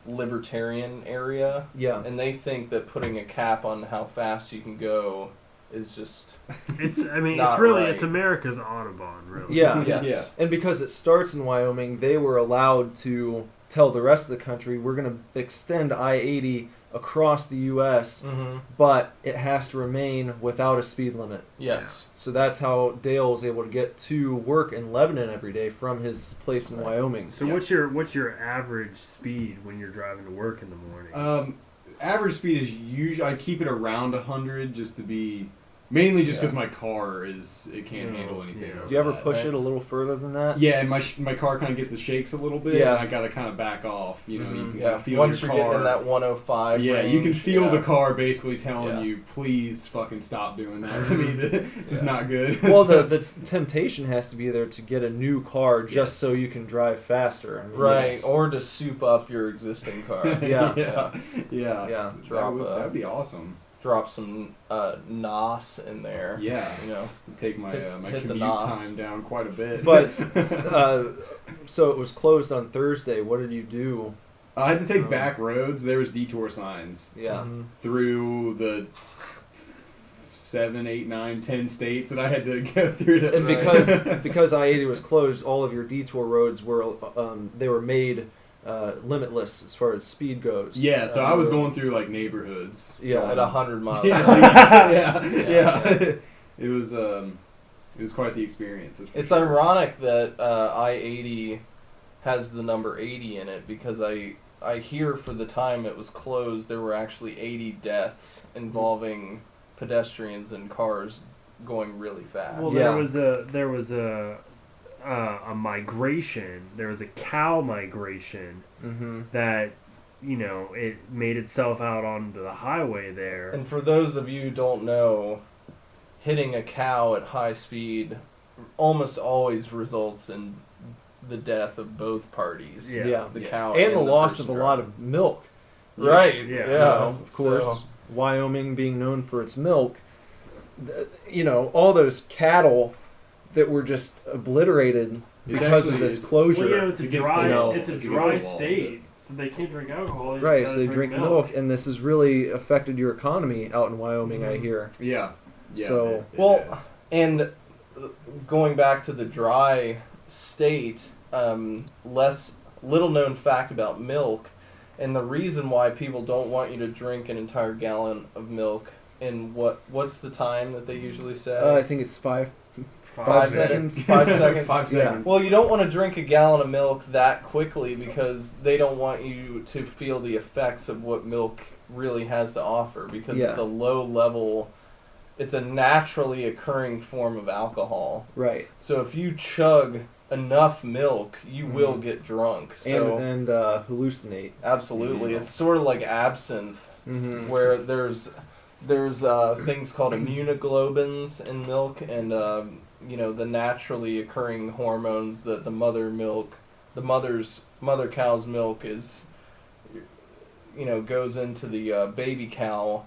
libertarian area, Yeah. and they think that putting a cap on how fast you can go is just It's Not really right. it's America's Autobahn, really. Yeah. yes. Yeah. And because it starts in Wyoming, they were allowed to tell the rest of the country, we're going to extend I-80 across the U.S., Mm-hmm. but it has to remain without a speed limit. Yes. So that's how Dale was able to get to work in Lebanon every day from his place in Wyoming. So what's your average speed when you're driving to work in the morning? Average speed is usually I keep it around 100 just to be mainly just because my car it can't handle anything. Yeah. over Do you ever that. push it a little further than that? Yeah, and my car kind of gets the shakes a little bit, Yeah. and I gotta kind of back off. You know, you can Yeah. feel Once your you're car. getting in that 105 Yeah, range, you can feel yeah. the car basically telling Yeah. you, please fucking stop doing that to me. This is not good. Well, the temptation has to be there to get a new car just Yes. so you can drive faster. I mean, Right, yes. or to soup up your existing car. Yeah. yeah. Yeah. That'd be awesome. Drop some NOS in there. Yeah. You know. Take my my hit the commute nos. time down quite a bit. But so it was closed on Thursday. What did you do? I had to take back roads. There was detour signs Yeah. Mhm. through the 7, 8, 9, 10 states that I had to go through. To, And because I-80 was closed, all of your detour roads were they were made limitless as far as speed goes. yeah, so I was going through like neighborhoods. Yeah. At 100 miles. Yeah, an hour. at least. Yeah. It was quite the experience. That's for It's sure. ironic that I-80 has the number 80 in it because I hear for the time it was closed there were actually 80 deaths involving pedestrians and cars going really fast. Well, Yeah. there was a migration. There was a cow migration Mm-hmm. that it made itself out onto the highway there. And for those of you who don't know, hitting a cow at high speed almost always results in the death of both parties. Yeah. The Yes. cow And the loss person of a lot of milk. Right. Yeah. Yeah. You know, of course, So- Wyoming being known for its milk, all those cattle that were just obliterated It's because of actually- this it's- closure. Well, it's a against dry, the law. it's a It's dry against the law, state, so they can't drink alcohol. Just Right, gotta so they drink milk, and this has really affected your economy out in Wyoming, I hear. Yeah. So- it Well, is. and going back to the dry state, little known fact about milk, and the reason why people don't want you to drink an entire gallon of milk in what's the time that they usually say? I think it's 5 5 seconds. minutes. 5 seconds. 5 Yeah. seconds. Well, you don't want to drink a gallon of milk that quickly because they don't want you to feel the effects of what milk really has to offer because Yeah. it's a low level, it's a naturally occurring form of alcohol. Right. So if you chug enough milk, you will get drunk. So And hallucinate. absolutely, Mhm. it's sort of like absinthe, Mm-hmm. where there's things called immunoglobulins in milk, and the naturally occurring hormones that the mother cow's milk is, goes into the baby cow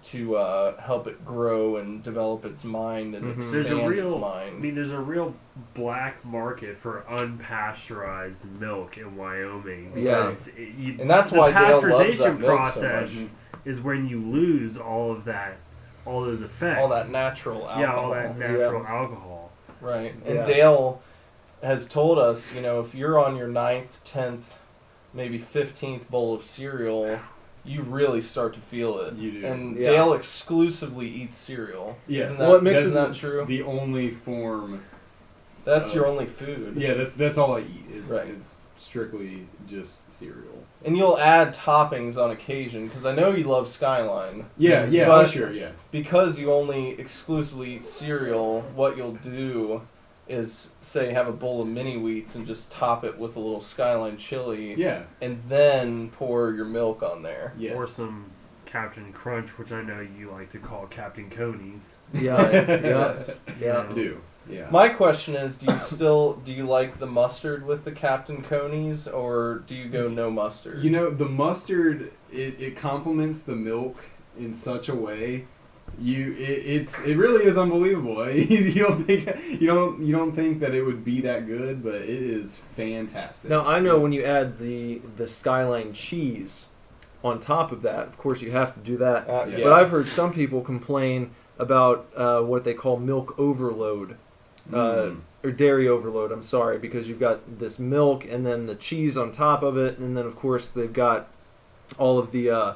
to help it grow and develop its mind and Mhm. expand There's a its real, mind. there's a real black market for unpasteurized milk in Wyoming. Yeah. because And that's the why Dale loves that pasteurization milk so process much. is when you lose all those effects. All that natural alcohol. Yeah, all that natural alcohol. Right. And Yeah. Dale has told us, if you're on your 9th, 10th, maybe 15th bowl of cereal, you really start to feel it. You do. And Yeah. Dale exclusively eats cereal. Yes. Isn't that, Well, it mixes isn't that true? The only form. That's your only food. Yeah, that's all I eat is, Right. is strictly just cereal. And you'll add toppings on occasion, because I know you love Skyline. Yeah, But- sure, yeah. Because you only exclusively eat cereal, what you'll do is, say, have a bowl of mini wheats and just top it with a little Skyline chili, Yeah, and then pour your milk on there. yes. Or some Captain Crunch, which I know you like to call Captain Coney's. Yeah. I do. Yeah. My question is, do you like the mustard with the Captain Coney's, or do you go no mustard? You know, the mustard it complements the milk in such a way. It really is unbelievable. You don't think that it would be that good, but it is fantastic. Now I know when you add the Skyline cheese on top of that, of course you have to do that. Yeah. But I've heard some people complain about what they call milk overload. Or dairy overload, I'm sorry, because you've got this milk and then the cheese on top of it, and then of course they've got all of the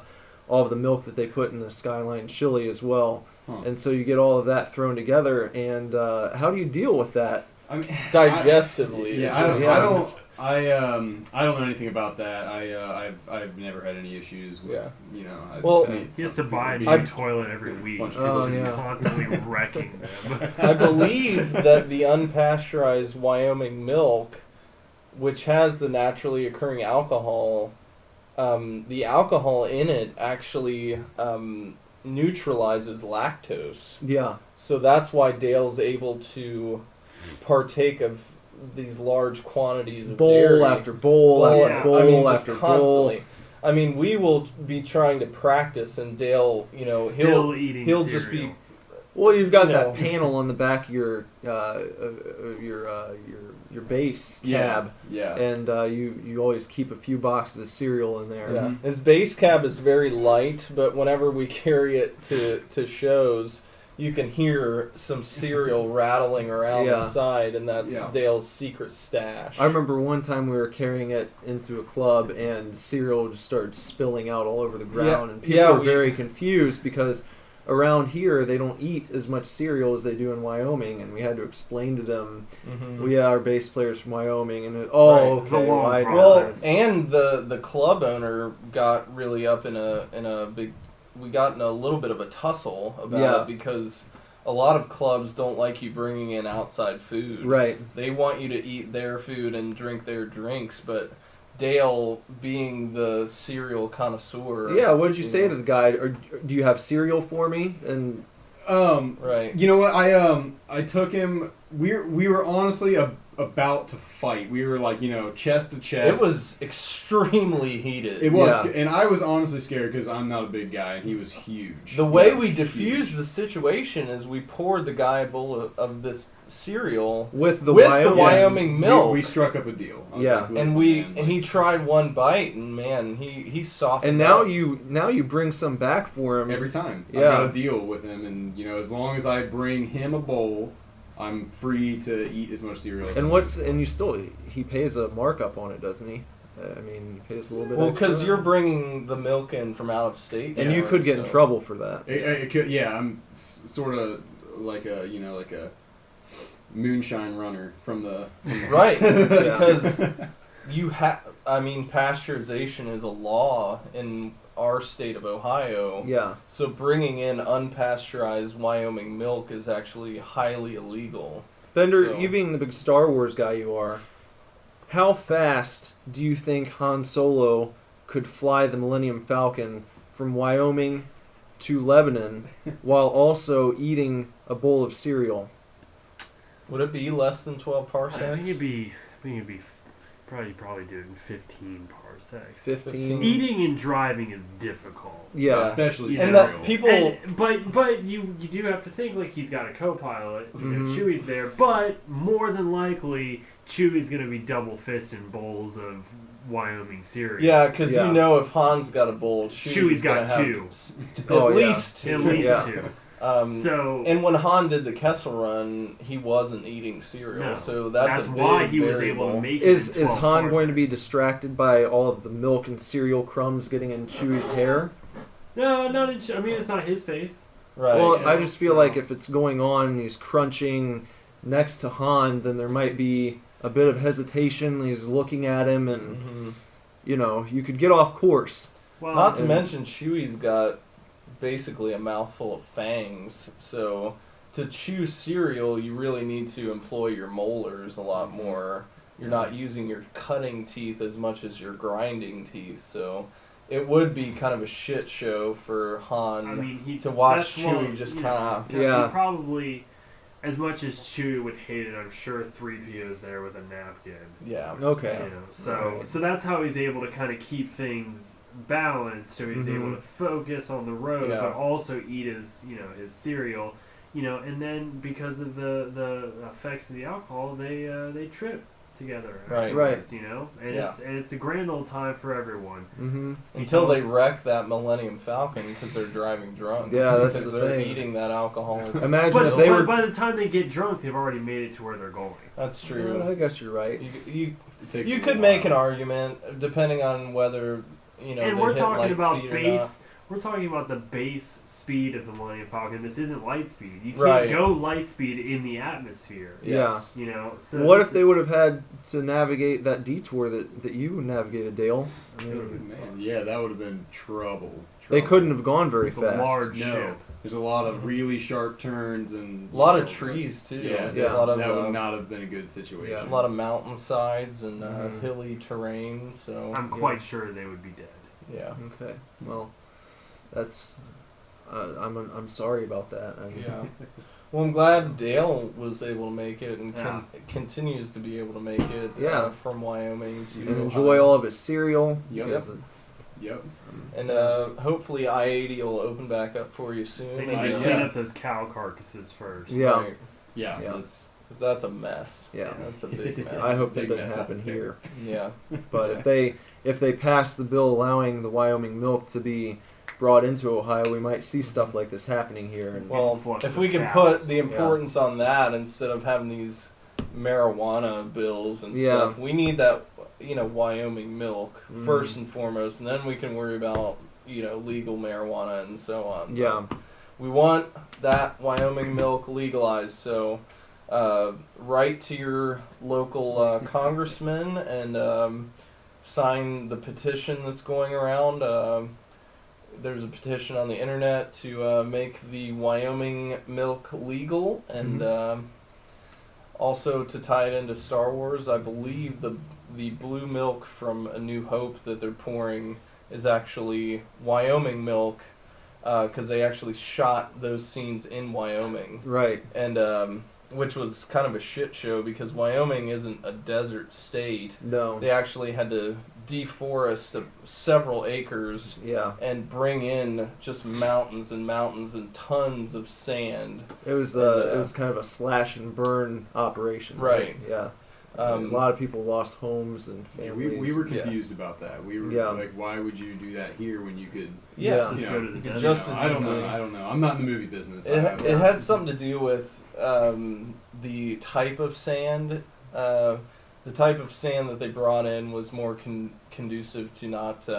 milk that they put in the Skyline chili as well. And so you get all of that thrown together, and how do you deal with that? I mean, digestively. I don't know anything about that. I've never had any issues with He has to buy a new toilet every week. He's constantly wrecking them. I believe that the unpasteurized Wyoming milk, which has the naturally occurring alcohol, the alcohol in it actually neutralizes lactose. Yeah. So that's why Dale's able to partake of these large quantities of dairy. Bowl after bowl after bowl after bowl. I mean, we will be trying to practice, and Dale, he'll just be. Well, you've got that panel on the back of your base cab, and you always keep a few boxes of cereal in there. Yeah. His base cab is very light, but whenever we carry it to shows, you can hear some cereal rattling around inside, and that's Dale's secret stash. I remember one time we were carrying it into a club, and cereal just started spilling out all over the ground, and people were very confused because around here they don't eat as much cereal as they do in Wyoming, and we had to explain to them, our bass player's from Wyoming, and and the club owner got really up in a big. We got in a little bit of a tussle about it because a lot of clubs don't like you bringing in outside food. Right. They want you to eat their food and drink their drinks, but Dale, being the cereal connoisseur. Yeah, what did you say to the guy? Or do you have cereal for me? And right. You know what? I took him. We were honestly about to fight. We were like, chest to chest. It was extremely heated. It was, and I was honestly scared because I'm not a big guy, and he was huge. The way we diffused the situation is we poured the guy a bowl of this cereal with the Wyoming milk. We struck up a deal. And he tried one bite, and man, he softened. And now you bring some back for him every time. I've got a deal with him, and as long as I bring him a bowl, I'm free to eat as much cereal as I want. And he pays a markup on it, doesn't he? I mean, he pays a little bit. Well, because you're bringing the milk in from out of state, and you could get in trouble for that. It could, I'm sort of like a moonshine runner from the right because pasteurization is a law in our state of Ohio. Yeah. So bringing in unpasteurized Wyoming milk is actually highly illegal. Bender, you being the big Star Wars guy you are, how fast do you think Han Solo could fly the Millennium Falcon from Wyoming to Lebanon while also eating a bowl of cereal? Would it be less than 12 parsecs? I think it'd be probably doing 15 parsecs. 15. Eating and driving is difficult. Yeah, especially and that people. But you do have to think like he's got a co-pilot. Chewie's there, but more than likely Chewie's gonna be double fisting bowls of Wyoming cereal. Yeah, because if Han's got a bowl, Chewie's got two. At least two. And when Han did the Kessel Run, he wasn't eating cereal, so that's why he was variable. able to make. Is Han going to be distracted by all of the milk and cereal crumbs getting in Chewie's hair? No, it's not his face. Right. Well, I just feel like if it's going on and he's crunching next to Han, then there might be a bit of hesitation. He's looking at him, and you could get off course. Well, not to mention Chewie's got basically a mouthful of fangs, so to chew cereal you really need to employ your molars a lot more. You're not using your cutting teeth as much as your grinding teeth, so it would be kind of a shit show for Han I mean, to watch that's one- Chewie just you kind know, of. Yeah. He probably, as much as Chewie would hate it, I'm sure 3PO's there with a napkin. Yeah. Okay. You know, so Right. so that's how he's able to kind of keep things balanced. So he's able to focus on the road, Yeah. but also eat his his cereal. And then because of the effects of the alcohol, they trip together. Right. afterwards, Right. And it's a grand old time for everyone. Mm-hmm. Until they wreck that Millennium Falcon because they're driving drunk. Yeah, that's because the they're thing. eating that alcohol. Imagine But, if they but were. by the time they get drunk, they've already made it to where they're going. That's I true. guess you're right. You It takes you a could while. make an argument depending on whether And they we're hit talking light about speed or not. base. We're talking about the base speed of the Millennium Falcon. This isn't light speed. You can't Right. go light speed in the atmosphere. Yeah. So What this if they would have had to navigate that detour that you navigated, Dale? I mean, Man, yeah, that would have been trouble. they couldn't have gone very It's a fast. large No, ship. there's a lot of really sharp turns and A lot of trees too. Yeah, Yeah. A lot of that would not have been a good situation. Yeah. a lot of mountainsides and Mhm. hilly terrain. So I'm quite sure they would be dead. yeah. Okay. Well, that's. I'm sorry about that. Yeah. Well, I'm glad Dale was able to make it and Yeah. continues to be able to make it Yeah. from Wyoming to And enjoy all of his cereal. Yep. because it's- Yep. And hopefully I-80 will open back up for you soon. They need and, to yeah. clean up those cow carcasses first. Yeah. Right, Yeah. Yeah. That's, 'cause that's a mess. Yeah. That's a big mess. I hope that Big doesn't mess happen out there. here. Yeah. But if they pass the bill allowing the Wyoming milk to be brought into Ohio, we might see stuff like this happening here. And Well, Influx if of we could cows. put the importance on that instead of having these marijuana bills and Yeah. stuff, we need that, Wyoming milk Mhm. first and foremost, and then we can worry about, legal marijuana and so on. yeah, We want that Wyoming milk legalized, so write to your local congressman and sign the petition that's going around. There's a petition on the internet to make the Wyoming milk legal, and also to tie it into Star Wars. I believe the blue milk from A New Hope that they're pouring is actually Wyoming milk, because they actually shot those scenes in Wyoming, right. and which was kind of a shit show because Wyoming isn't a desert state. No. They actually had to deforest several acres Yeah. and bring in just mountains and mountains and tons of sand. It was And, it was kind of a slash and burn operation. Right. Yeah. A lot of people lost homes and yeah, families. we were Yes. confused about that. We were Yeah. like, why would you do that here when you could? Yeah. Yeah. You Just know, go to the you could desert. just as I don't easily- know. I don't know. I'm not in the movie business. It had something to do with the type of sand. The type of sand that they brought in was more conducive to not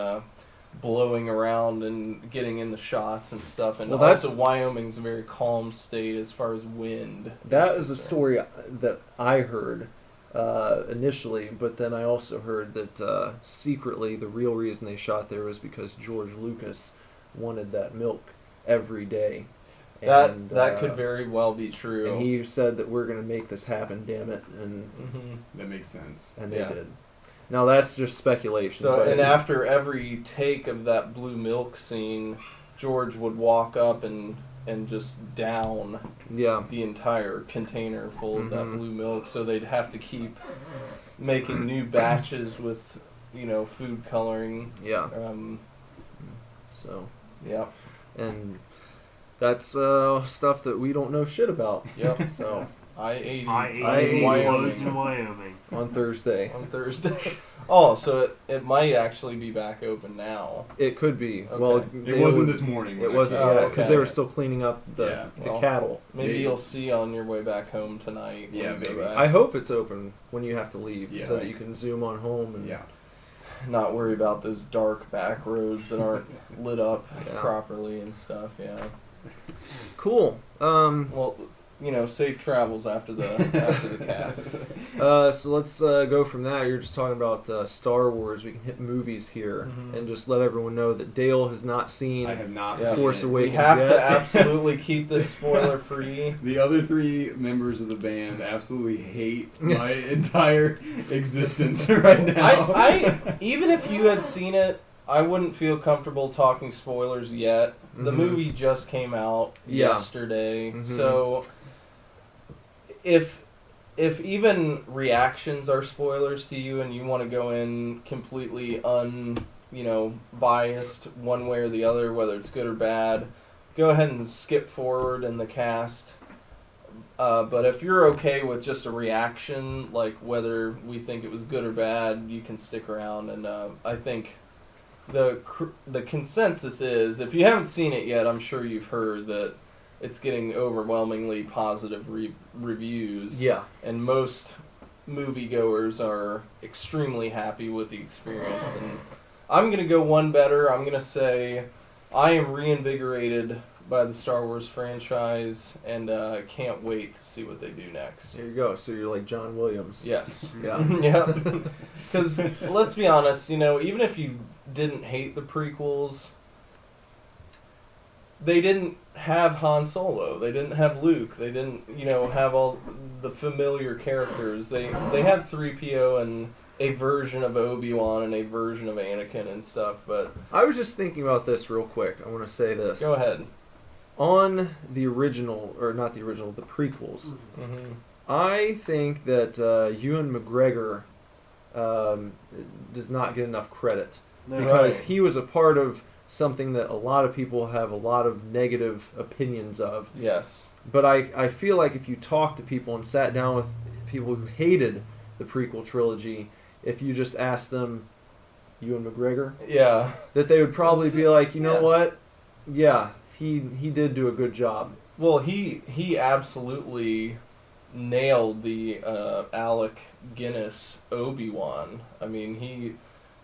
blowing around and getting in the shots and stuff. And Well, also that's- Wyoming's a very calm state as far as wind. That is a story that I heard initially, but then I also heard that secretly the real reason they shot there was because George Lucas wanted that milk every day. And, That could very well be true. And he said that we're going to make this happen, damn it, and Mhm. That makes sense. they Yeah. did. Now that's just speculation. So, but and after every take of that blue milk scene, George would walk up and just down yeah, the entire container full of that Mhm. blue milk. So they'd have to keep making new batches with, food coloring. yeah. Um, So, yeah, and that's stuff that we don't know shit about. yep. So I-80 I-80 closed in Wyoming. on Thursday, on Thursday. Oh, so it might actually be back open now. it could be. Okay. Well, It they wasn't would- this morning. It when I wasn't came. Oh, yet because okay. they were still cleaning up the Yeah, well, cattle. Maybe Yeah. you'll see on your way back home tonight. when Yeah, you go maybe. back. I hope it's open when you have to leave, Yeah. so that you can zoom on home and Yeah. Not worry about those dark back roads that aren't lit up Yeah. properly and stuff. Yeah. Cool. Well, safe travels after the cast. So let's go from that. You're just talking about Star Wars. We can hit movies here Mhm. and just let everyone know that Dale has not seen I have not Yeah. seen Force it. We Awakens have yet. to absolutely keep this spoiler free. The other three members of the band absolutely hate my entire existence right now. I even if you had seen it, I wouldn't feel comfortable talking spoilers yet. The Mhm. movie just came out Yeah. yesterday, Mhm. so if even reactions are spoilers to you and you want to go in completely biased one way or the other, whether it's good or bad, go ahead and skip forward in the cast. But if you're okay with just a reaction, like whether we think it was good or bad, you can stick around. And I think the consensus is, if you haven't seen it yet, I'm sure you've heard that it's getting overwhelmingly positive reviews. Yeah. And most moviegoers are extremely happy with the experience. And I'm going to go one better. I'm going to say I am reinvigorated by the Star Wars franchise, and can't wait to see what they do next. There you go. So you're like John Williams. Yes. Yeah. Yeah. Because let's be honest, even if you didn't hate the prequels, they didn't have Han Solo. They didn't have Luke. They didn't, have all the familiar characters. They had 3PO and a version of Obi-Wan and a version of Anakin and stuff, but... I was just thinking about this real quick. I want to say this. Go ahead. On the original, or not the original, the prequels, Mm-hmm. I think that Ewan McGregor does not get enough credit. No. Because Right. he was a part of something that a lot of people have a lot of negative opinions of. Yes. But I feel like if you talk to people and sat down with people who hated the prequel trilogy, if you just asked them, Ewan McGregor, Yeah. that they would probably be like, you know Yeah. what? Yeah, he did do a good job. Well, he absolutely nailed the Alec Guinness Obi-Wan. I mean,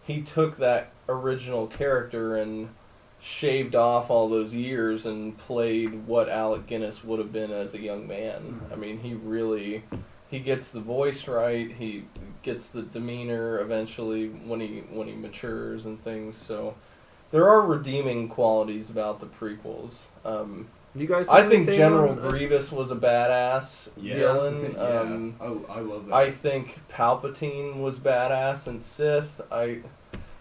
he took that original character and shaved off all those years and played what Alec Guinness would have been as a young man. I mean, he gets the voice right. He gets the demeanor eventually when he matures and things. So there are redeeming qualities about the prequels. You guys I have think anything General on- Grievous was a badass villain. Yeah. I love that. I think Palpatine was badass in Sith.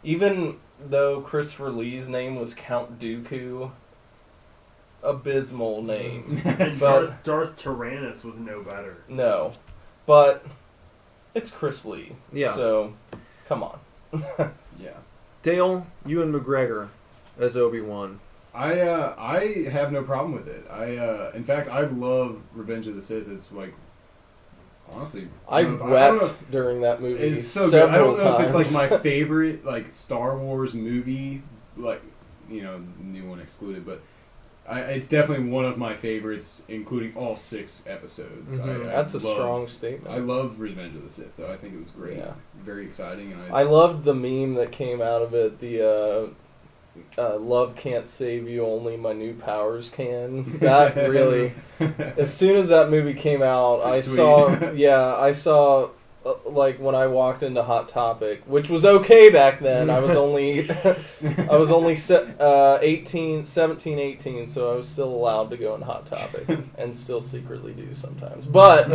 Even though Christopher Lee's name was Count Dooku, abysmal name. And But Darth Tyrannus was no better. no, but it's Chris Lee. Yeah. So, come on. Yeah. Dale, Ewan McGregor as Obi-Wan. I have no problem with it. In fact, I love Revenge of the Sith. It's like, honestly, I don't know wept during that movie it's so good. several I don't know times. if it's like my favorite like Star Wars movie, like new one excluded, but it's definitely one of my favorites, including all 6 episodes. Mhm. That's a strong statement. I love Revenge of the Sith, though. I think it was great, Yeah. very exciting, and I loved the meme that came out of it. The love can't save you, only my new powers can. That really, as soon as that movie came out, I Sweet. saw like when I walked into Hot Topic, which was okay back then. I was only 17, 18, so I was still allowed to go in Hot Topic, and still secretly do sometimes. But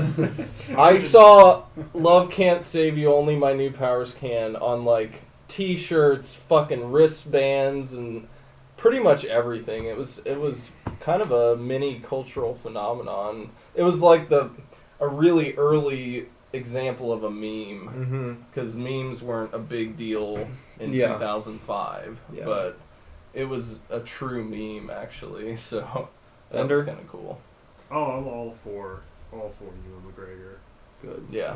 I saw "Love Can't Save You, Only My New Powers Can" on like T-shirts, fucking wristbands, and pretty much everything. It was kind of a mini cultural phenomenon. It was like a really early example of a meme, Mm-hmm. because memes weren't a big deal in Yeah. 2005, Yeah. but it was a true meme actually. So that Bender? was kind of cool. Oh, I'm all for Ewan McGregor. Good. Yeah.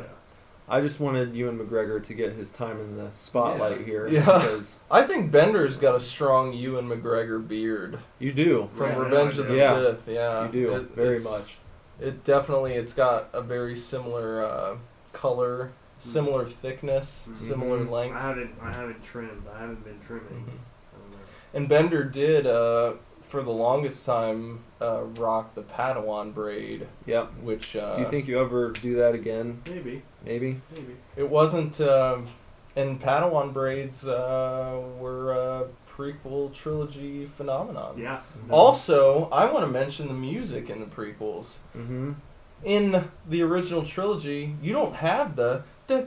I just wanted Ewan McGregor to get his time in the spotlight here. Yeah. Because I think Bender's got a strong Ewan McGregor beard you do. from Yeah, Revenge of the yeah. Sith. Yeah, You do. Very it's- much. It's got a very similar color, similar thickness, similar Mhm. length. I haven't trimmed. I haven't been trimming. I don't know. And Bender did, for the longest time, rock the Padawan braid, Yep. which Do you think you ever do that again? Maybe. Maybe. it wasn't. And Padawan braids were a prequel trilogy phenomenon. Yeah. Also, I want to mention the music in the prequels. Mm-hmm. In the original trilogy, you don't have the Oh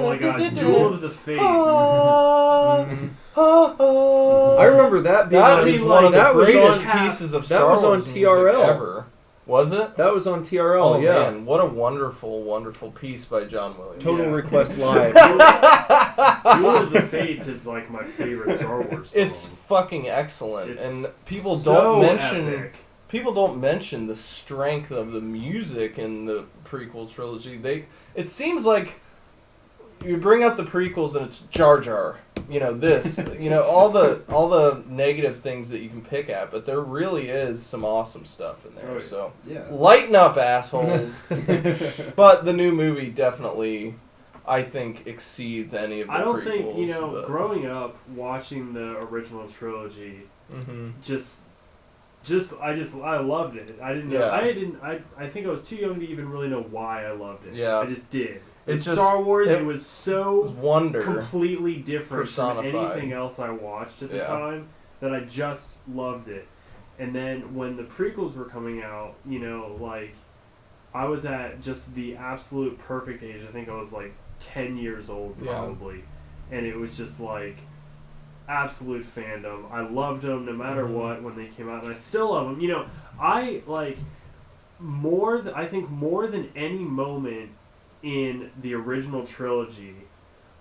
my god, Duel of the Fates. I remember that being That on, is one of the that was greatest on, pieces of that Star was on Wars music TRL. ever. Was it? That was on TRL, Oh yeah. man, what a wonderful, wonderful piece by John Williams. Total Yeah. Request Live. Duel of the Fates is like my favorite Star Wars song. It's fucking excellent, It's and people so don't mention epic. the strength of the music in the prequel trilogy. It seems like you bring up the prequels and it's Jar Jar, this, all the negative things that you can pick at, but there really is some awesome stuff in there. Oh, yeah. So Yeah. lighten up, assholes. But the new movie definitely, I think, exceeds any of the I don't prequels. think, but- growing up watching the original trilogy, I loved it. I didn't know. Yeah. I think I was too young to even really know why I loved it. Yeah. I just did. It's With just- Star Wars. it It was so Wonder. completely different from personified. anything else I watched at the Yeah. time that I just loved it. And then when the prequels were coming out, I was at just the absolute perfect age. I think I was like 10 years old Yeah. probably. And it was just like absolute fandom. I loved them no matter what when they came out, and I still love them. I like I think more than any moment in the original trilogy,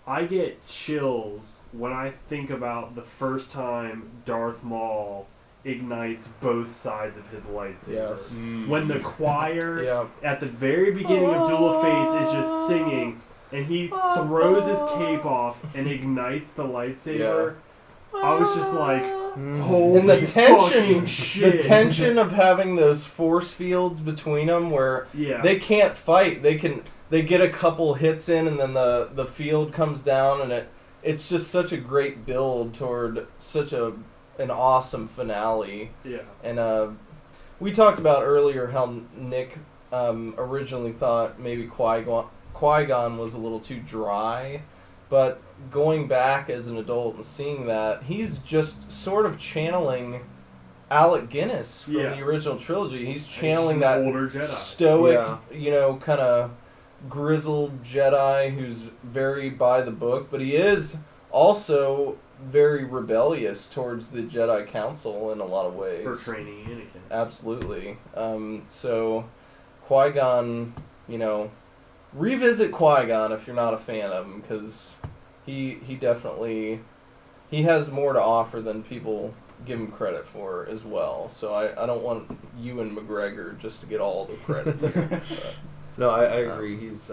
I get chills when I think about the first time Darth Maul ignites both sides of his lightsaber. Yes. When the choir Yeah. at the very beginning of Duel of Fates is just singing, and he throws his cape off and ignites the lightsaber, I was just like, holy And the fucking shit. the tension of having those force fields between them, where Yeah. they can't fight. They get a couple hits in, and then the field comes down, and it's just such a great build toward such an awesome finale. Yeah. And we talked about earlier how Nick originally thought maybe Qui-Gon was a little too dry, but going back as an adult and seeing that, he's just sort of channeling Alec Guinness from Yeah. the original trilogy. He's He's channeling just an that older Jedi. stoic, kind of grizzled Jedi who's very by the book, but he is also very rebellious towards the Jedi Council in a lot of ways. For training Anakin. Absolutely. So Qui-Gon, revisit Qui-Gon if you're not a fan of him, because he definitely has more to offer than people give him credit for as well. So I don't want Ewan McGregor just to get all the credit. But No, I agree. He's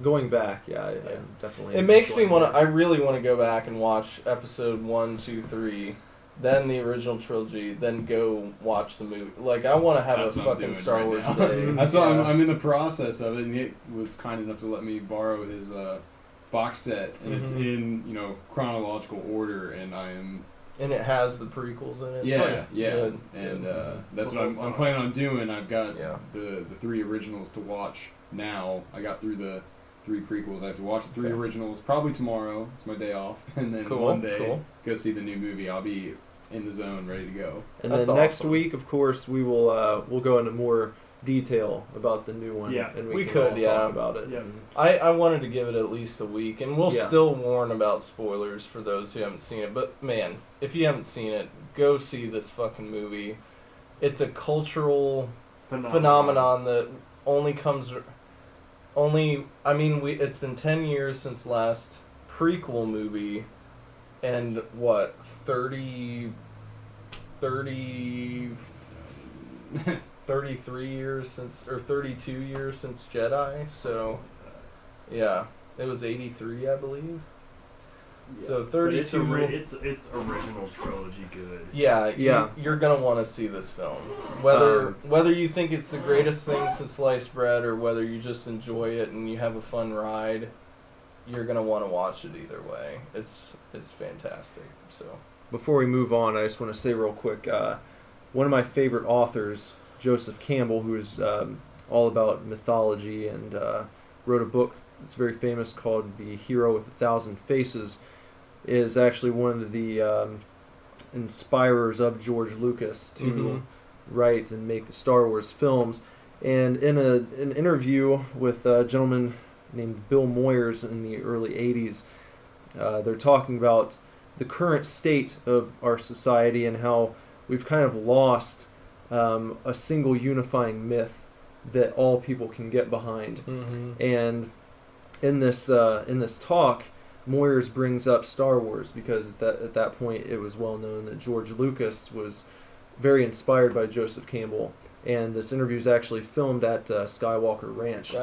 going back. Yeah, I definitely. it makes me enjoying want to. it. I really want to go back and watch episode 1, 2, 3, then the original trilogy, then go watch the movie. Like, I want to have That's a what I'm fucking doing Star right Wars now. day. That's why Yeah. I'm in the process of it. And Nick was kind enough to let me borrow his box set, and it's in chronological order, and I am. And it has the prequels in it. Yeah. Good. And that's what I'm planning on doing. I've got Yeah. the 3 originals to watch now. I got through the 3 prequels. I have to watch the 3 Okay. originals probably tomorrow. It's my day off, and then Cool, one day cool. go see the new movie. I'll be in the zone, ready to go. And That's then next awesome. week, of course, we will we'll go into more detail about the new one. Yeah, and we can could, all yeah. talk about it. Yeah. And- I wanted to give it at least a week, and we'll Yeah. still warn about spoilers for those who haven't seen it. But man, if you haven't seen it, go see this fucking movie. It's a cultural phenomenon that only comes. It's been 10 years since the last prequel movie, and what, 33 years since, or 32 years since Jedi, so, yeah, it was 83, I believe. So But 32. it's original trilogy good. Yeah, Yeah. you're gonna want to see this film, whether you think it's the greatest thing since sliced bread, or whether you just enjoy it and you have a fun ride. You're gonna want to watch it either way. It's fantastic. So Before we move on, I just want to say real quick, one of my favorite authors, Joseph Campbell, who is all about mythology and wrote a book that's very famous called The Hero with 1,000 Faces, is actually one of the inspirers of George Lucas to write and make the Star Wars films. And in an interview with a gentleman named Bill Moyers in the early 80s. They're talking about the current state of our society and how we've kind of lost a single unifying myth that all people can get behind. And in this talk, Moyers brings up Star Wars because at that point it was well known that George Lucas was very inspired by Joseph Campbell. And this interview is actually filmed at Skywalker Ranch.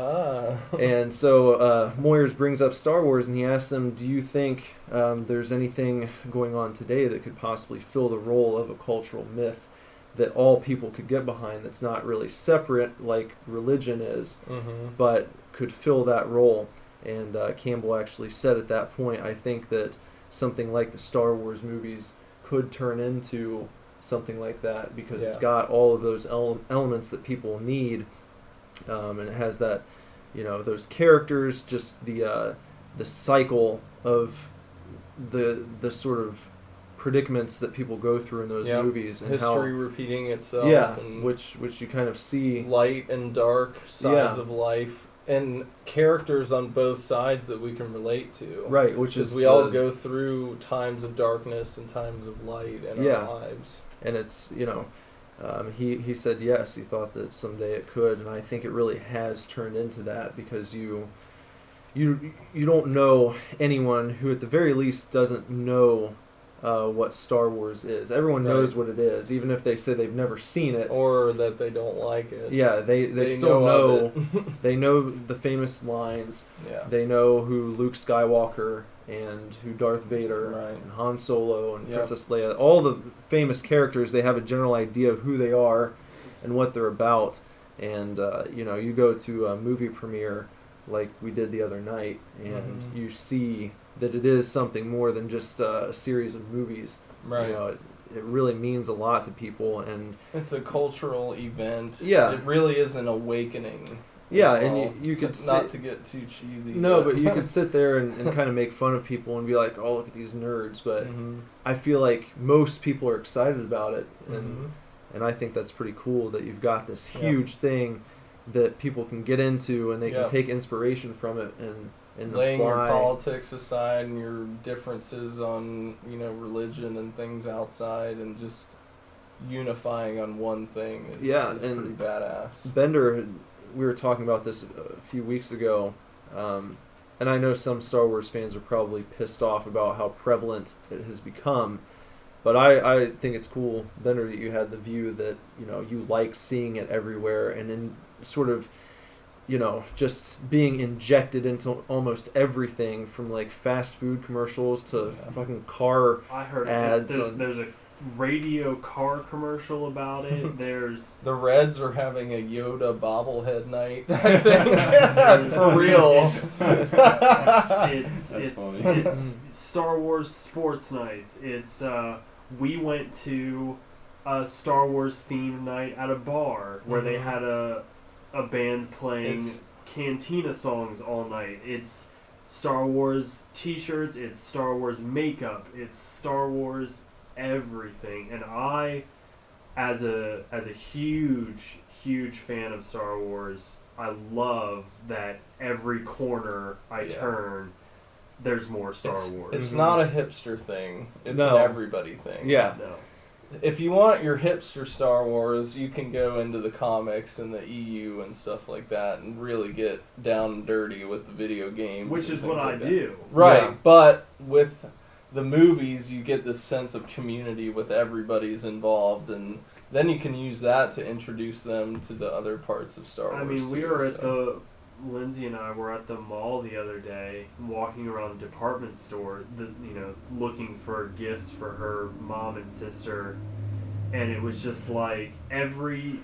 And so Moyers brings up Star Wars, and he asks them, do you think there's anything going on today that could possibly fill the role of a cultural myth that all people could get behind, that's not really separate like religion is, but could fill that role? And Campbell actually said at that point, I think that something like the Star Wars movies could turn into something like that, because it's got all of those elements that people need, and it has that, those characters, just the cycle of the sort of predicaments that people go through in those movies, and history repeating itself, and which you kind of see light and dark sides of life, and characters on both sides that we can relate to. Right, which is we all go through times of darkness and times of light in our lives. And it's, he said yes, he thought that someday it could, and I think it really has turned into that, because you don't know anyone who at the very least doesn't know what Star Wars is. Everyone knows what it is, even if they say they've never seen it. Or that they don't like it. Yeah, they still know they know the famous lines. Yeah. They know who Luke Skywalker and who Darth Vader and Han Solo and Princess Leia, all the famous characters, they have a general idea of who they are and what they're about. And you go to a movie premiere like we did the other night, and you see that it is something more than just a series of movies. Right. It really means a lot to people, and it's a cultural event. Yeah. It really is an awakening. Yeah, and you could not to get too cheesy. No, but you could sit there and kind of make fun of people and be like, "Oh, look at these nerds." But I feel like most people are excited about it, and I think that's pretty cool that you've got this huge thing that people can get into, and they can take inspiration from it and laying apply. your politics aside and your differences on religion and things outside, and just unifying on one thing is pretty badass. Bender, we were talking about this a few weeks ago, and I know some Star Wars fans are probably pissed off about how prevalent it has become, but I think it's cool, Bender, that you had the view that you like seeing it everywhere, and in sort of just being injected into almost everything, from like fast food commercials to fucking car ads. There's a radio car commercial about it. There's the Reds are having a Yoda bobblehead night, I think. For real. That's funny. It's Star Wars sports nights. It's we went to a Star Wars themed night at a bar where they had a band playing Cantina songs all night. It's Star Wars t-shirts, it's Star Wars makeup, it's Star Wars everything. And I, as a huge fan of Star Wars, I love that every corner I turn, there's more Star Wars. It's not a hipster thing. It's an everybody thing. Yeah. No. If you want your hipster Star Wars, you can go into the comics and the EU and stuff like that and really get down and dirty with the video games. Which is what I do. Right, but with the movies, you get this sense of community with everybody's involved, and then you can use that to introduce them to the other parts of Star Wars. I mean, Lindsay and I were at the mall the other day, walking around the department store, looking for gifts for her mom and sister, and it was just like every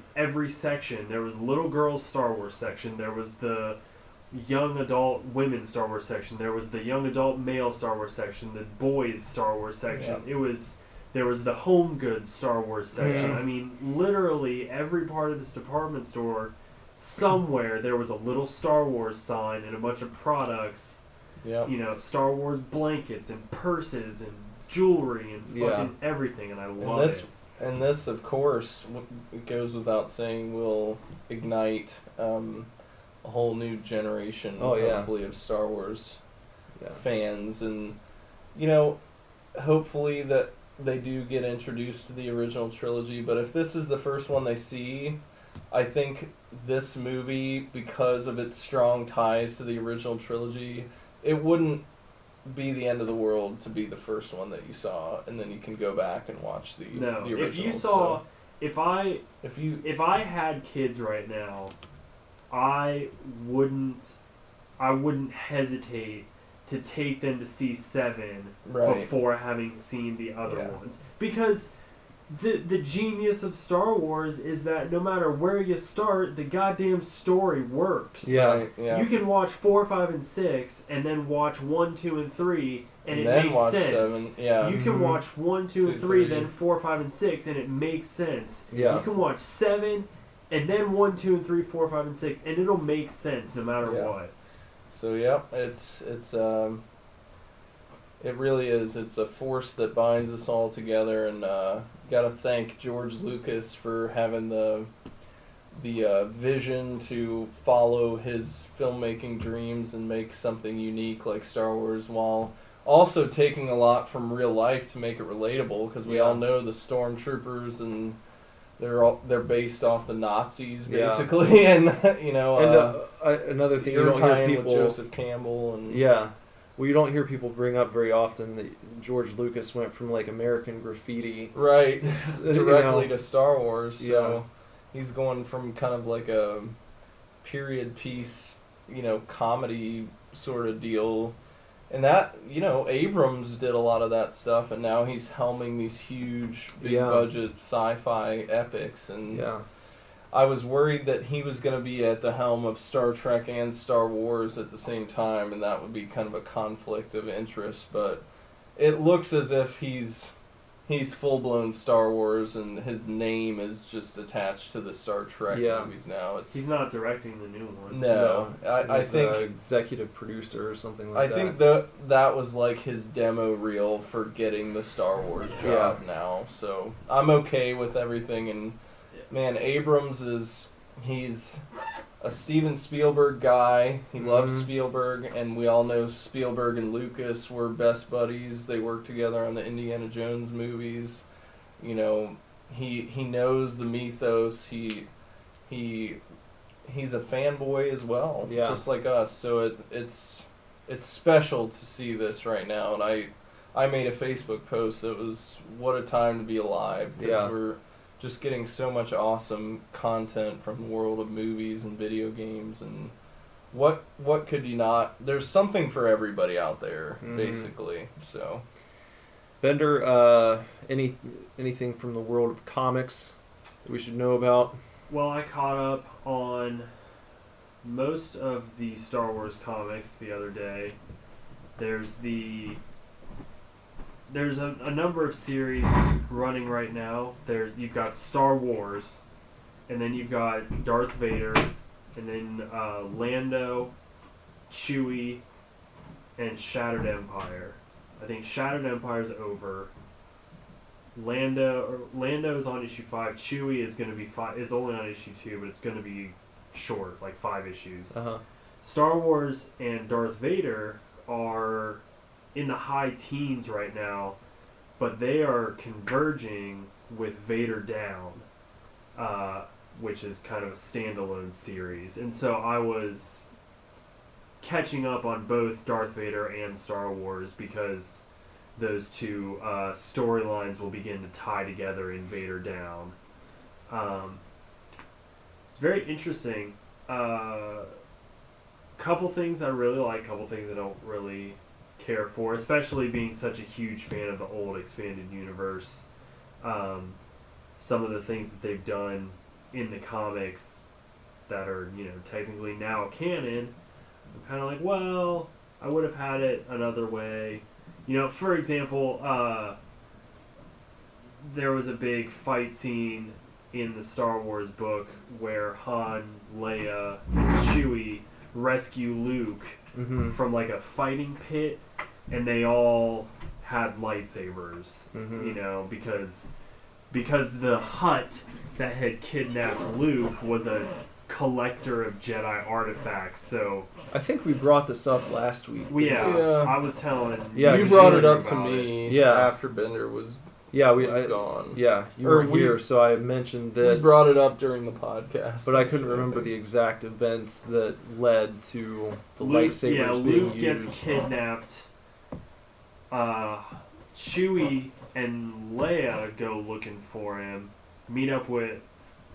section. There was little girls Star Wars section, there was the young adult women Star Wars section, there was the young adult male Star Wars section, the boys Star Wars section. There was the home goods Star Wars section. I mean, literally every part of this department store, somewhere there was a little Star Wars sign and a bunch of products. Star Wars blankets and purses and jewelry and fucking everything, and I love it. And this, of course, it goes without saying, will ignite a whole new generation, Oh, yeah. hopefully, of Star Wars Yeah. fans, and hopefully that they do get introduced to the original trilogy. But if this is the first one they see, I think this movie, because of its strong ties to the original trilogy, it wouldn't be the end of the world to be the first one that you saw, and then you can go back and watch the No, the original. if you saw, So if I if I had kids right now, I wouldn't hesitate to take them to see 7 Right. before having seen the other Yeah. ones, because the genius of Star Wars is that no matter where you start, the goddamn story works. Yeah. Right, yeah. You can watch 4, 5, and 6, and then watch 1, 2, and 3, and it then makes watch sense. 7. Yeah. You can Mhm. watch 1, 2, and 2, 3, 3. then 4, 5, and 6, and it makes sense. Yeah. You can watch 7, and then 1, 2, and 3, 4, 5, and 6, and it'll make sense no matter Yeah. what. So yeah, it really is. It's a force that binds us all together, and gotta thank George Lucas for having the vision to follow his filmmaking dreams and make something unique like Star Wars, while also taking a lot from real life to make it relatable. Because we all know the stormtroopers, and they're based off the Nazis Yeah. basically, and Another thing you your don't hear tie-in with people. Joseph Campbell and Yeah. Well, you don't hear people bring up very often that George Lucas went from like American Graffiti. right You directly know. to Star Wars. So Yeah. he's going from kind of like a period piece, comedy sort of deal. And that, Abrams did a lot of that stuff, and now he's helming these huge, big Yeah. budget sci-fi epics. And Yeah. I was worried that he was going to be at the helm of Star Trek and Star Wars at the same time, and that would be kind of a conflict of interest. But it looks as if he's full-blown Star Wars, and his name is just attached to the Star Trek Yeah. movies now. He's not directing the new one. No, I He's think executive producer or something I like that. think that was like his demo reel for getting the Star Wars job now. So I'm okay with everything. And man, Abrams he's a Steven Spielberg guy. He loves Mhm. Spielberg, and we all know Spielberg and Lucas were best buddies. They worked together on the Indiana Jones movies. He knows the mythos. He's a fanboy as well, Yeah. just like us. So it's special to see this right now. And I made a Facebook post that was, what a time to be alive. 'Cause Yeah. we're just getting so much awesome content from the world of movies and video games, and what could you not? There's something for everybody out there, Mhm. basically. So Bender, anything from the world of comics that we should know about? Well, I caught up on most of the Star Wars comics the other day. There's a number of series running right now. You've got Star Wars, and then you've got Darth Vader, and then Lando, Chewie, and Shattered Empire. I think Shattered Empire's over. Lando's on issue 5. Chewie is going to be is only on issue 2, but it's going to be short, like 5 issues. Uh-huh. Star Wars and Darth Vader are in the high teens right now, but they are converging with Vader Down, which is kind of a standalone series. And so I was catching up on both Darth Vader and Star Wars because those two storylines will begin to tie together in Vader Down. It's very interesting. Couple things I really like, couple things I don't really care for, especially being such a huge fan of the old expanded universe. Some of the things that they've done in the comics that are, technically now canon, I'm kind of like, well, I would have had it another way. For example, there was a big fight scene in the Star Wars book where Han, Leia, and Chewie rescue Luke Mm-hmm. from like a fighting pit, and they all had lightsabers, Mhm. because the Hutt that had kidnapped Luke was a collector of Jedi artifacts. So I think we brought this up last week. yeah, Yeah. I was telling. Yeah, you 'cause brought you it were up to about me Yeah. after Bender was gone. Yeah, you Or weren't we- here, so I mentioned this. We brought it up during the podcast. But I couldn't remember the exact events that led to the lightsabers being Luke used. gets kidnapped. Chewie and Leia go looking for him, meet up with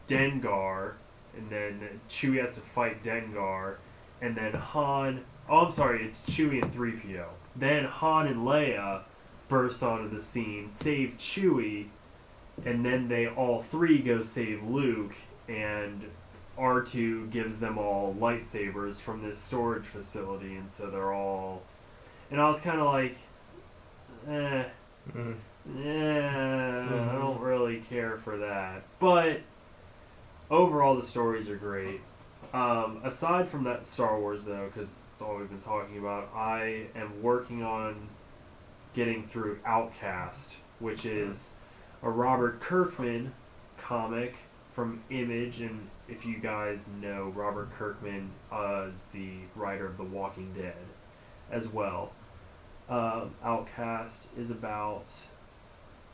Dengar, and then Chewie has to fight Dengar, and then Han. Oh, I'm sorry, it's Chewie and 3PO. Then Han and Leia burst onto the scene, save Chewie, and then they all three go save Luke, and R2 gives them all lightsabers from this storage facility, and so they're all. And I was kind of like, Mhm. I don't really care for that. But overall, the stories are great. Aside from that Star Wars, though, because it's all we've been talking about, I am working on getting through Outcast, which is a Robert Kirkman comic from Image. And if you guys know, Robert Kirkman is the writer of The Walking Dead as well. Outcast is about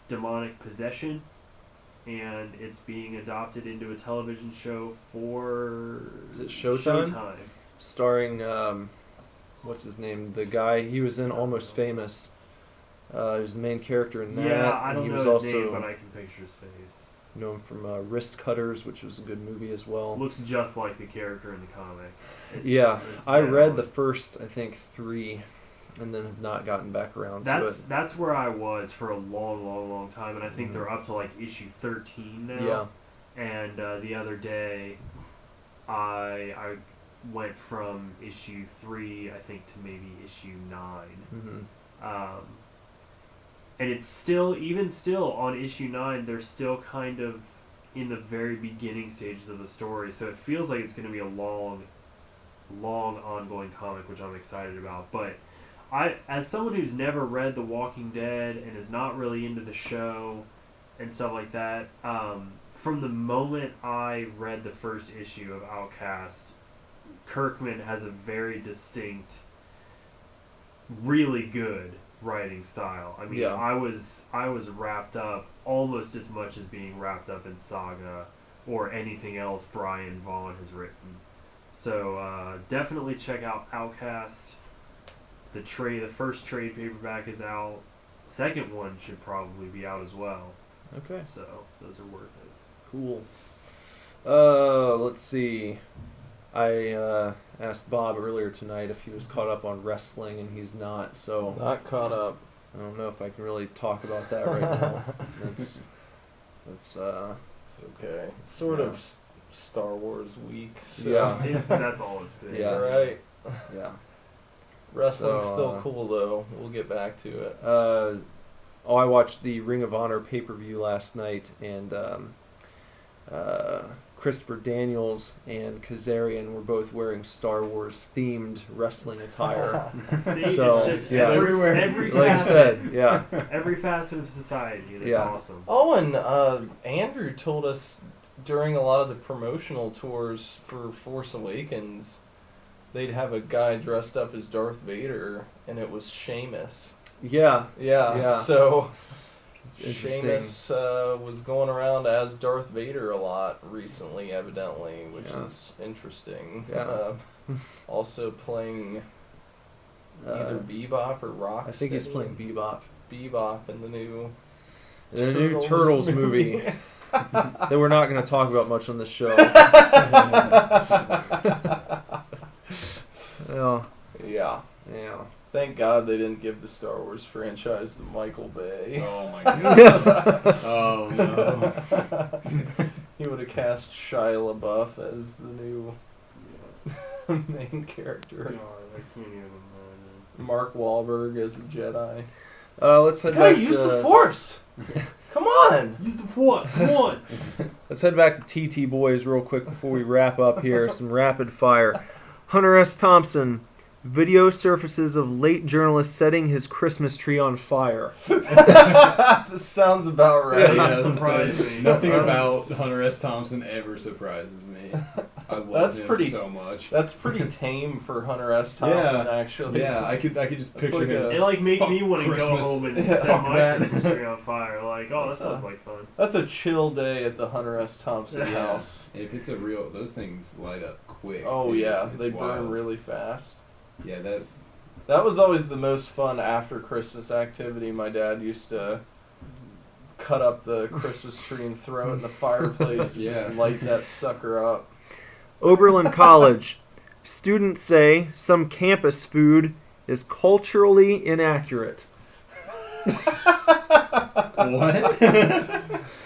demonic possession, and it's being adopted into a television show for Is it Showtime? Showtime. Starring, what's his name? The guy, he was in Almost Famous. He was the main character in that. Yeah, I and don't he know was his also name, but I can picture his face. known from Wrist Cutters, which was a good movie as well. Looks just like the character in the comic. Yeah, it's I dead read on. the first, I think, 3, and then have not gotten back around to it. That's where I was for a long time, and I think Mhm. they're up to like issue 13 now. Yeah. And the other day, I went from issue 3, I think, to maybe issue 9. Hmm. And it's still, even still, on issue 9, they're still kind of in the very beginning stages of the story. So it feels like it's going to be a long ongoing comic, which I'm excited about. But as someone who's never read The Walking Dead and is not really into the show and stuff like that, from the moment I read the first issue of Outcast, Kirkman has a very distinct, really good writing style. I mean, Yeah. I was wrapped up almost as much as being wrapped up in Saga or anything else Brian Vaughan has written. So definitely check out Outcast. The first trade paperback is out. Second one should probably be out as well. Okay. So those are worth it. Cool. Let's see. I asked Bob earlier tonight if he was caught up on wrestling, and he's not. So Not caught up. I don't know if I can really talk about that right now. That's It's okay. It's sort Yeah. of Star Wars week. So. Yeah. That's all it's been. Yeah. Right. yeah. Wrestling's So, still cool though. We'll get back to it. I watched the Ring of Honor pay-per-view last night, and Christopher Daniels and Kazarian were both wearing Star Wars themed wrestling attire. See, So, it's just yeah. everywhere. Everywhere. Every Like you facet, said, yeah. every facet of society. That's Yeah. awesome. Oh, and Andrew told us during a lot of the promotional tours for Force Awakens, they'd have a guy dressed up as Darth Vader, and it was Sheamus. Yeah. Yeah. Yeah. So It's interesting. Sheamus was going around as Darth Vader a lot recently, evidently, which Yeah. is interesting. Yeah. Also playing either Bebop or Rock. I think he's playing Bebop. Bebop in the new The new Turtles movie that we're not going to talk about much on this show. Yeah. Yeah. Yeah. Thank God they didn't give the Star Wars franchise to Michael Bay. Oh my goodness. Oh no. He would have cast Shia LaBeouf as the new main character. God, I can't even imagine. Mark Wahlberg as a Jedi. Let's head Gotta back use to, the Force! Come on! Use the Force, come on! Let's head back to TT Boys real quick before we wrap up here. Some rapid fire. Hunter S. Thompson, Video surfaces of late journalist setting his Christmas tree on fire. This sounds about right. Yeah. That surprised me. Nothing about Hunter S. Thompson ever surprises me. I love That's him pretty- so much. That's pretty tame for Hunter S. Thompson, actually. Yeah, I could just That's picture like him. a- It like makes me want to go Christmas. home and Yeah, set fuck my that. Christmas tree on fire. Like, oh, that That's sounds like fun. That's a chill day at the Hunter S. Thompson Yeah. house. If it's a real, those things light up quick. Oh dude. yeah, It's they burn wild. really fast. Yeah, That was always the most fun after Christmas activity. My dad used to cut up the Christmas tree and throw it in the fireplace and Yeah. just light that sucker up. Oberlin College. Students say some campus food is culturally inaccurate. what?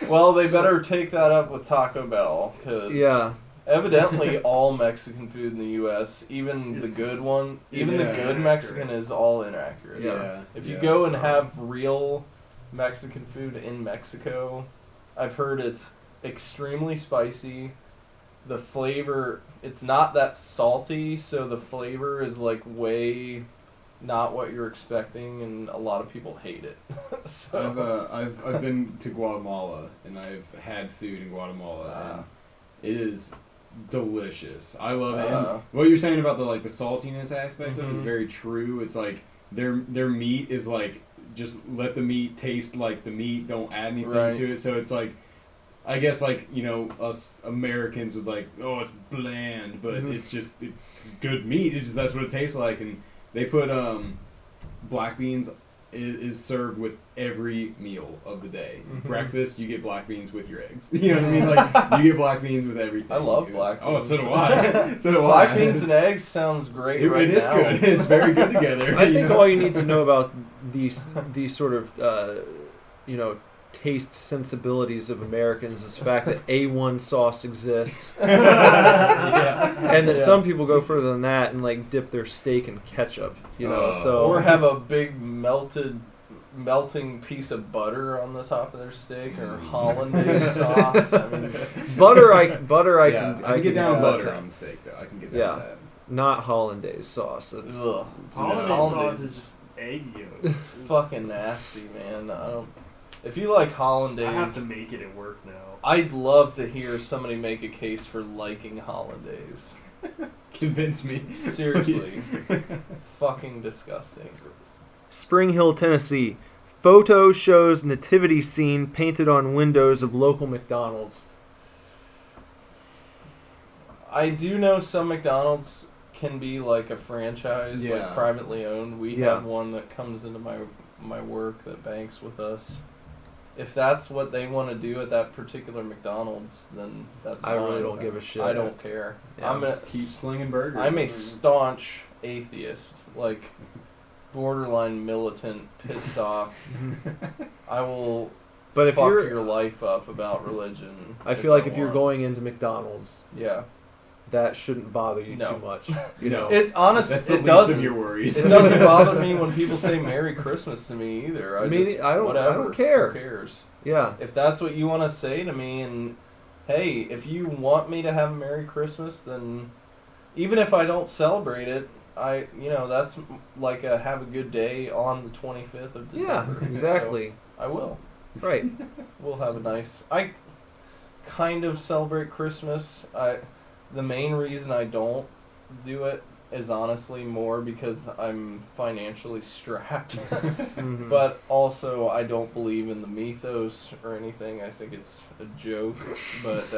Well, they better take that up with Taco Bell, because Yeah. evidently all Mexican food in the U.S., even the Is- good one, even the Yeah. good Inaccurate. Mexican is all inaccurate. Yeah. If you yeah, go and so- have real Mexican food in Mexico, I've heard it's extremely spicy. The flavor, it's not that salty, so the flavor is like way not what you're expecting, and a lot of people hate it. So I've been to Guatemala and I've had food in Guatemala and it is delicious. I love it. And what you're saying about the saltiness aspect of it is Mhm. very true. It's like their meat is like just let the meat taste like the meat. Don't add anything Right. to it. So it's like, I guess us Americans would oh, it's bland, but Mhm. it's good meat. It's just that's what it tastes like. And they put black beans is served with every meal of the day. Mhm. Breakfast, you get black beans with your eggs. You know what I mean? Like you get black beans with everything. I love black Oh, beans. so do I. So do black I. beans and eggs sounds great It, right it is now. good. It's very good together. I think know? all you need to know about these sort of taste sensibilities of Americans is the fact that A1 sauce exists, Yeah. and that Yeah. some people go further than that and dip their steak in ketchup. So Or have a big melting piece of butter on the top of their steak, or hollandaise sauce. I mean, butter. I Yeah, can I can get down with butter that. on the steak though. I can get down Yeah. with that. Not hollandaise sauce. It's, ugh. Hollandaise Hollandaise sauce is just egg yolk. It's fucking nasty, man. I don't. If you like hollandaise, I have to make it at work now. I'd love to hear somebody make a case for liking hollandaise. Convince me. Seriously. Please. Fucking disgusting. Spring Hill, Tennessee. Photo shows nativity scene painted on windows of local McDonald's. I do know some McDonald's can be like a franchise, Yeah. like privately owned. We Yeah. have one that comes into my work that banks with us. If that's what they want to do at that particular McDonald's, then that's I really fine. don't give a shit. I don't care. Yeah. Keep slinging burgers. I'm a staunch atheist, like borderline militant, pissed off. I will But if fuck you're, your life up about religion. I feel like if you're want. going into McDonald's, yeah, that shouldn't bother you No. too much. it honestly That's the it least doesn't. of your worries. It doesn't bother me when people say Merry Christmas to me either. I don't whatever. care. Who cares? Yeah. If that's what you want to say to me, and hey, if you want me to have a Merry Christmas, then even if I don't celebrate it, that's like a have a good day on the 25th of Yeah, December. exactly. So I will. Right. We'll have a nice. I kind of celebrate Christmas. The main reason I don't do it is honestly more because I'm financially strapped. Mhm. But also, I don't believe in the mythos or anything. I think it's a joke. But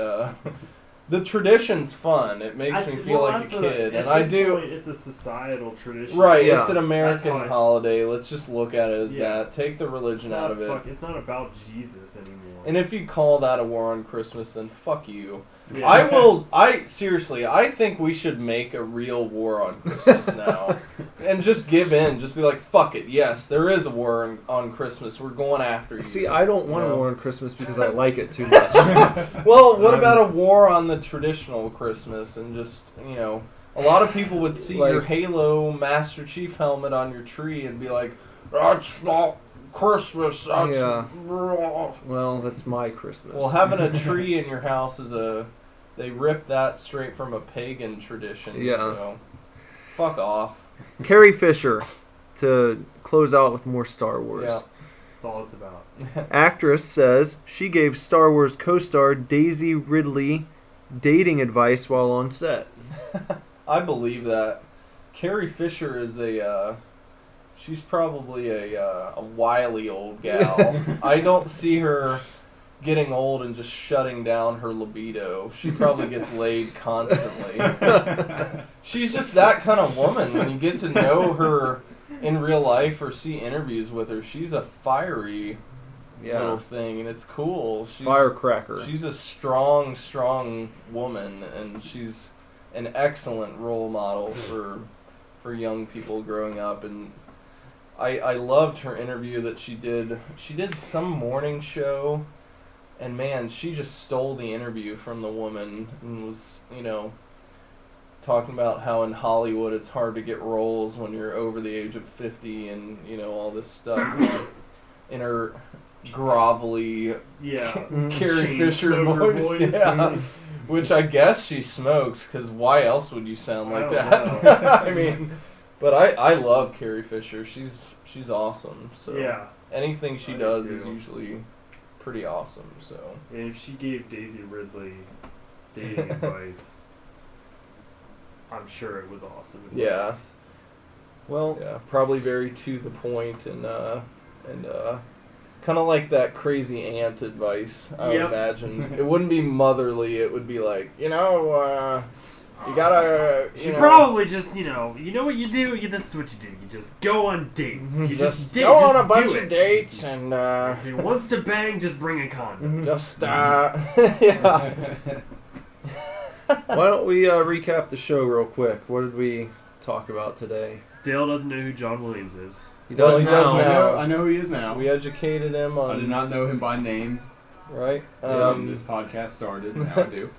the tradition's fun. It makes me feel like a kid, and I do. It's a societal tradition. Right, Yeah. it's an American That's how I- holiday. Let's just look at it as Yeah. that. Take the religion out of it. It's not about Jesus anymore. And if you call that a war on Christmas, then fuck you. Yeah. I think we should make a real war on Christmas now. And just give in. Just be like, fuck it. Yes, there is a war on Christmas. We're going after you. See, I don't want You a know? war on Christmas because I like it too much. Well, what about a war on the traditional Christmas? And just, a lot of people would see your Like- Halo Master Chief helmet on your tree and be like, that's not Christmas. That's Yeah. raw." Well, that's my Christmas. Well, having a tree in your house they ripped that straight from a pagan tradition. Yeah. So, fuck off. Carrie Fisher, to close out with more Star Wars. Yeah. That's all it's about. Actress says she gave Star Wars co-star Daisy Ridley dating advice while on set. I believe that. Carrie Fisher is she's probably a wily old gal. I don't see her getting old and just shutting down her libido. She probably gets laid constantly. She's just that kind of woman. When you get to know her in real life or see interviews with her, she's a fiery little thing, and it's cool. She's, Firecracker. She's a strong woman, and she's an excellent role model for young people growing up. And I loved her interview that she did. She did some morning show, and man, she just stole the interview from the woman and was, talking about how in Hollywood it's hard to get roles when you're over the age of 50 and, all this stuff. In her grovelly Carrie Chain Fisher smoker voice. Yeah. Which I guess she smokes, because why else would you sound like that? I mean, but I love Carrie Fisher. She's awesome. So Yeah. anything she I does do is too. usually pretty awesome. So And if she gave Daisy Ridley dating advice, I'm sure it was awesome. Yeah. advice. Well, yeah, probably very to the point and kind of like that crazy aunt advice. I would Yep. imagine it wouldn't be motherly. It would be like, you gotta. She probably just, you know what you do? This is what you do. You just go on dates. You just go on a just bunch do of it. dates and If he wants to bang, just bring a condom. just yeah. why don't we recap the show real quick? What did we talk about today? Dale doesn't know who John Williams is. He Well, does he now. does now. I know who he is now. We educated him on. I did not know him by name Right. when this podcast started. Now I do.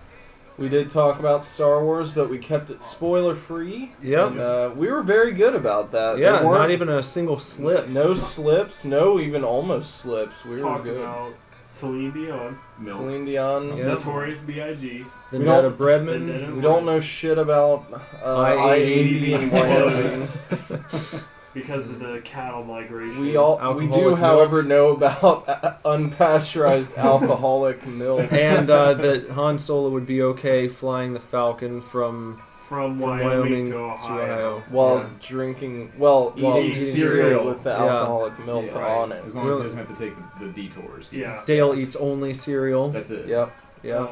We did talk about Star Wars, but we kept it spoiler free. Yep. And we were very good about that. Yeah, There weren't not even a single slip. No slips, no even almost slips. We were Talk good. about Celine Dion, Milk. Celine Dion. Yeah. Notorious B.I.G. Vendetta Vendetta- Breadman. We don't know shit about I-80 in Wyoming. because of the cattle migration. We do, Alcoholic however, know about unpasteurized alcoholic milk. And that Han Solo would be okay flying the Falcon from from Wyoming Wyoming to to Ohio. Ohio. While Yeah. drinking, While eating eating cereal cereal. with the Yeah. alcoholic milk Yeah, on it. As long as he doesn't have to take the detours. Yeah. Dale eats only cereal. That's it. Yep. Yeah.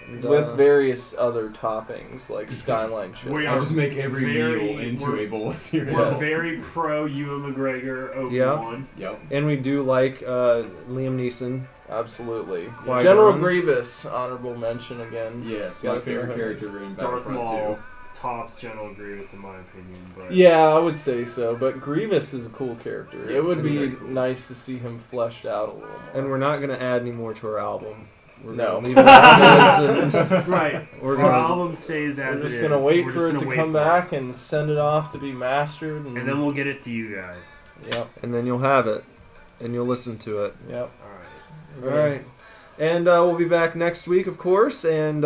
And, With various other toppings like Skyline chips. We I'll are just make every very- meal into we're- a bowl of cereal. We're Yes. very pro Ewan McGregor Obi-Wan. Yep. and we do like Liam Neeson. Absolutely. Qui-Gon. General Grievous, honorable mention again. Yes, Gotta my favorite throw him. character in Darth Battlefront Maul tops General Grievous in my opinion. But Yeah, I would say so. But Grievous is a cool character. Yeah, It would be very cool. nice to see him fleshed out a little more. And we're not going to add any more to our album. We're No. gonna leave it as it is. And right. we're Our gonna, album stays as We're just it gonna is. wait We're for just it gonna to wait come for back and send it off to be mastered. and then we'll get it to you guys. Yep, and then you'll have it, and you'll listen to it. yep. All right. All right. And we'll be back next week, of course, and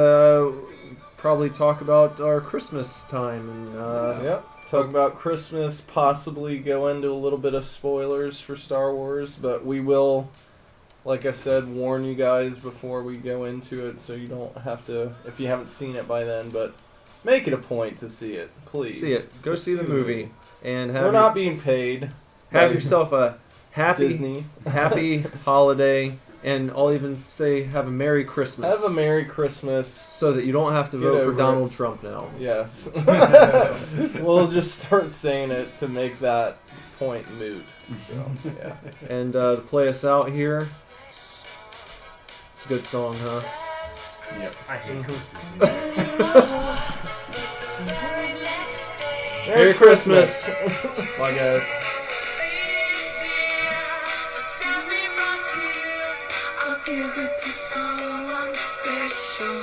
probably talk about our Christmas time. And Yep. Talk about Christmas, possibly go into a little bit of spoilers for Star Wars, but we will, like I said, warn you guys before we go into it so you don't have to, if you haven't seen it by then, but make it a point to see it, please. see it. Go see the movie. And We're not being paid. have by yourself a happy, Disney. happy holiday, and I'll even say have a Merry Christmas. Have a Merry Christmas. so that you don't have to Get vote for over it. Donald Trump now. Yes. We'll just start saying it to make that point moot. So, yeah. And to play us out here, it's a good song, huh? Yep. I hate Merry Christmas! Bye, guys. I'll give it to someone special.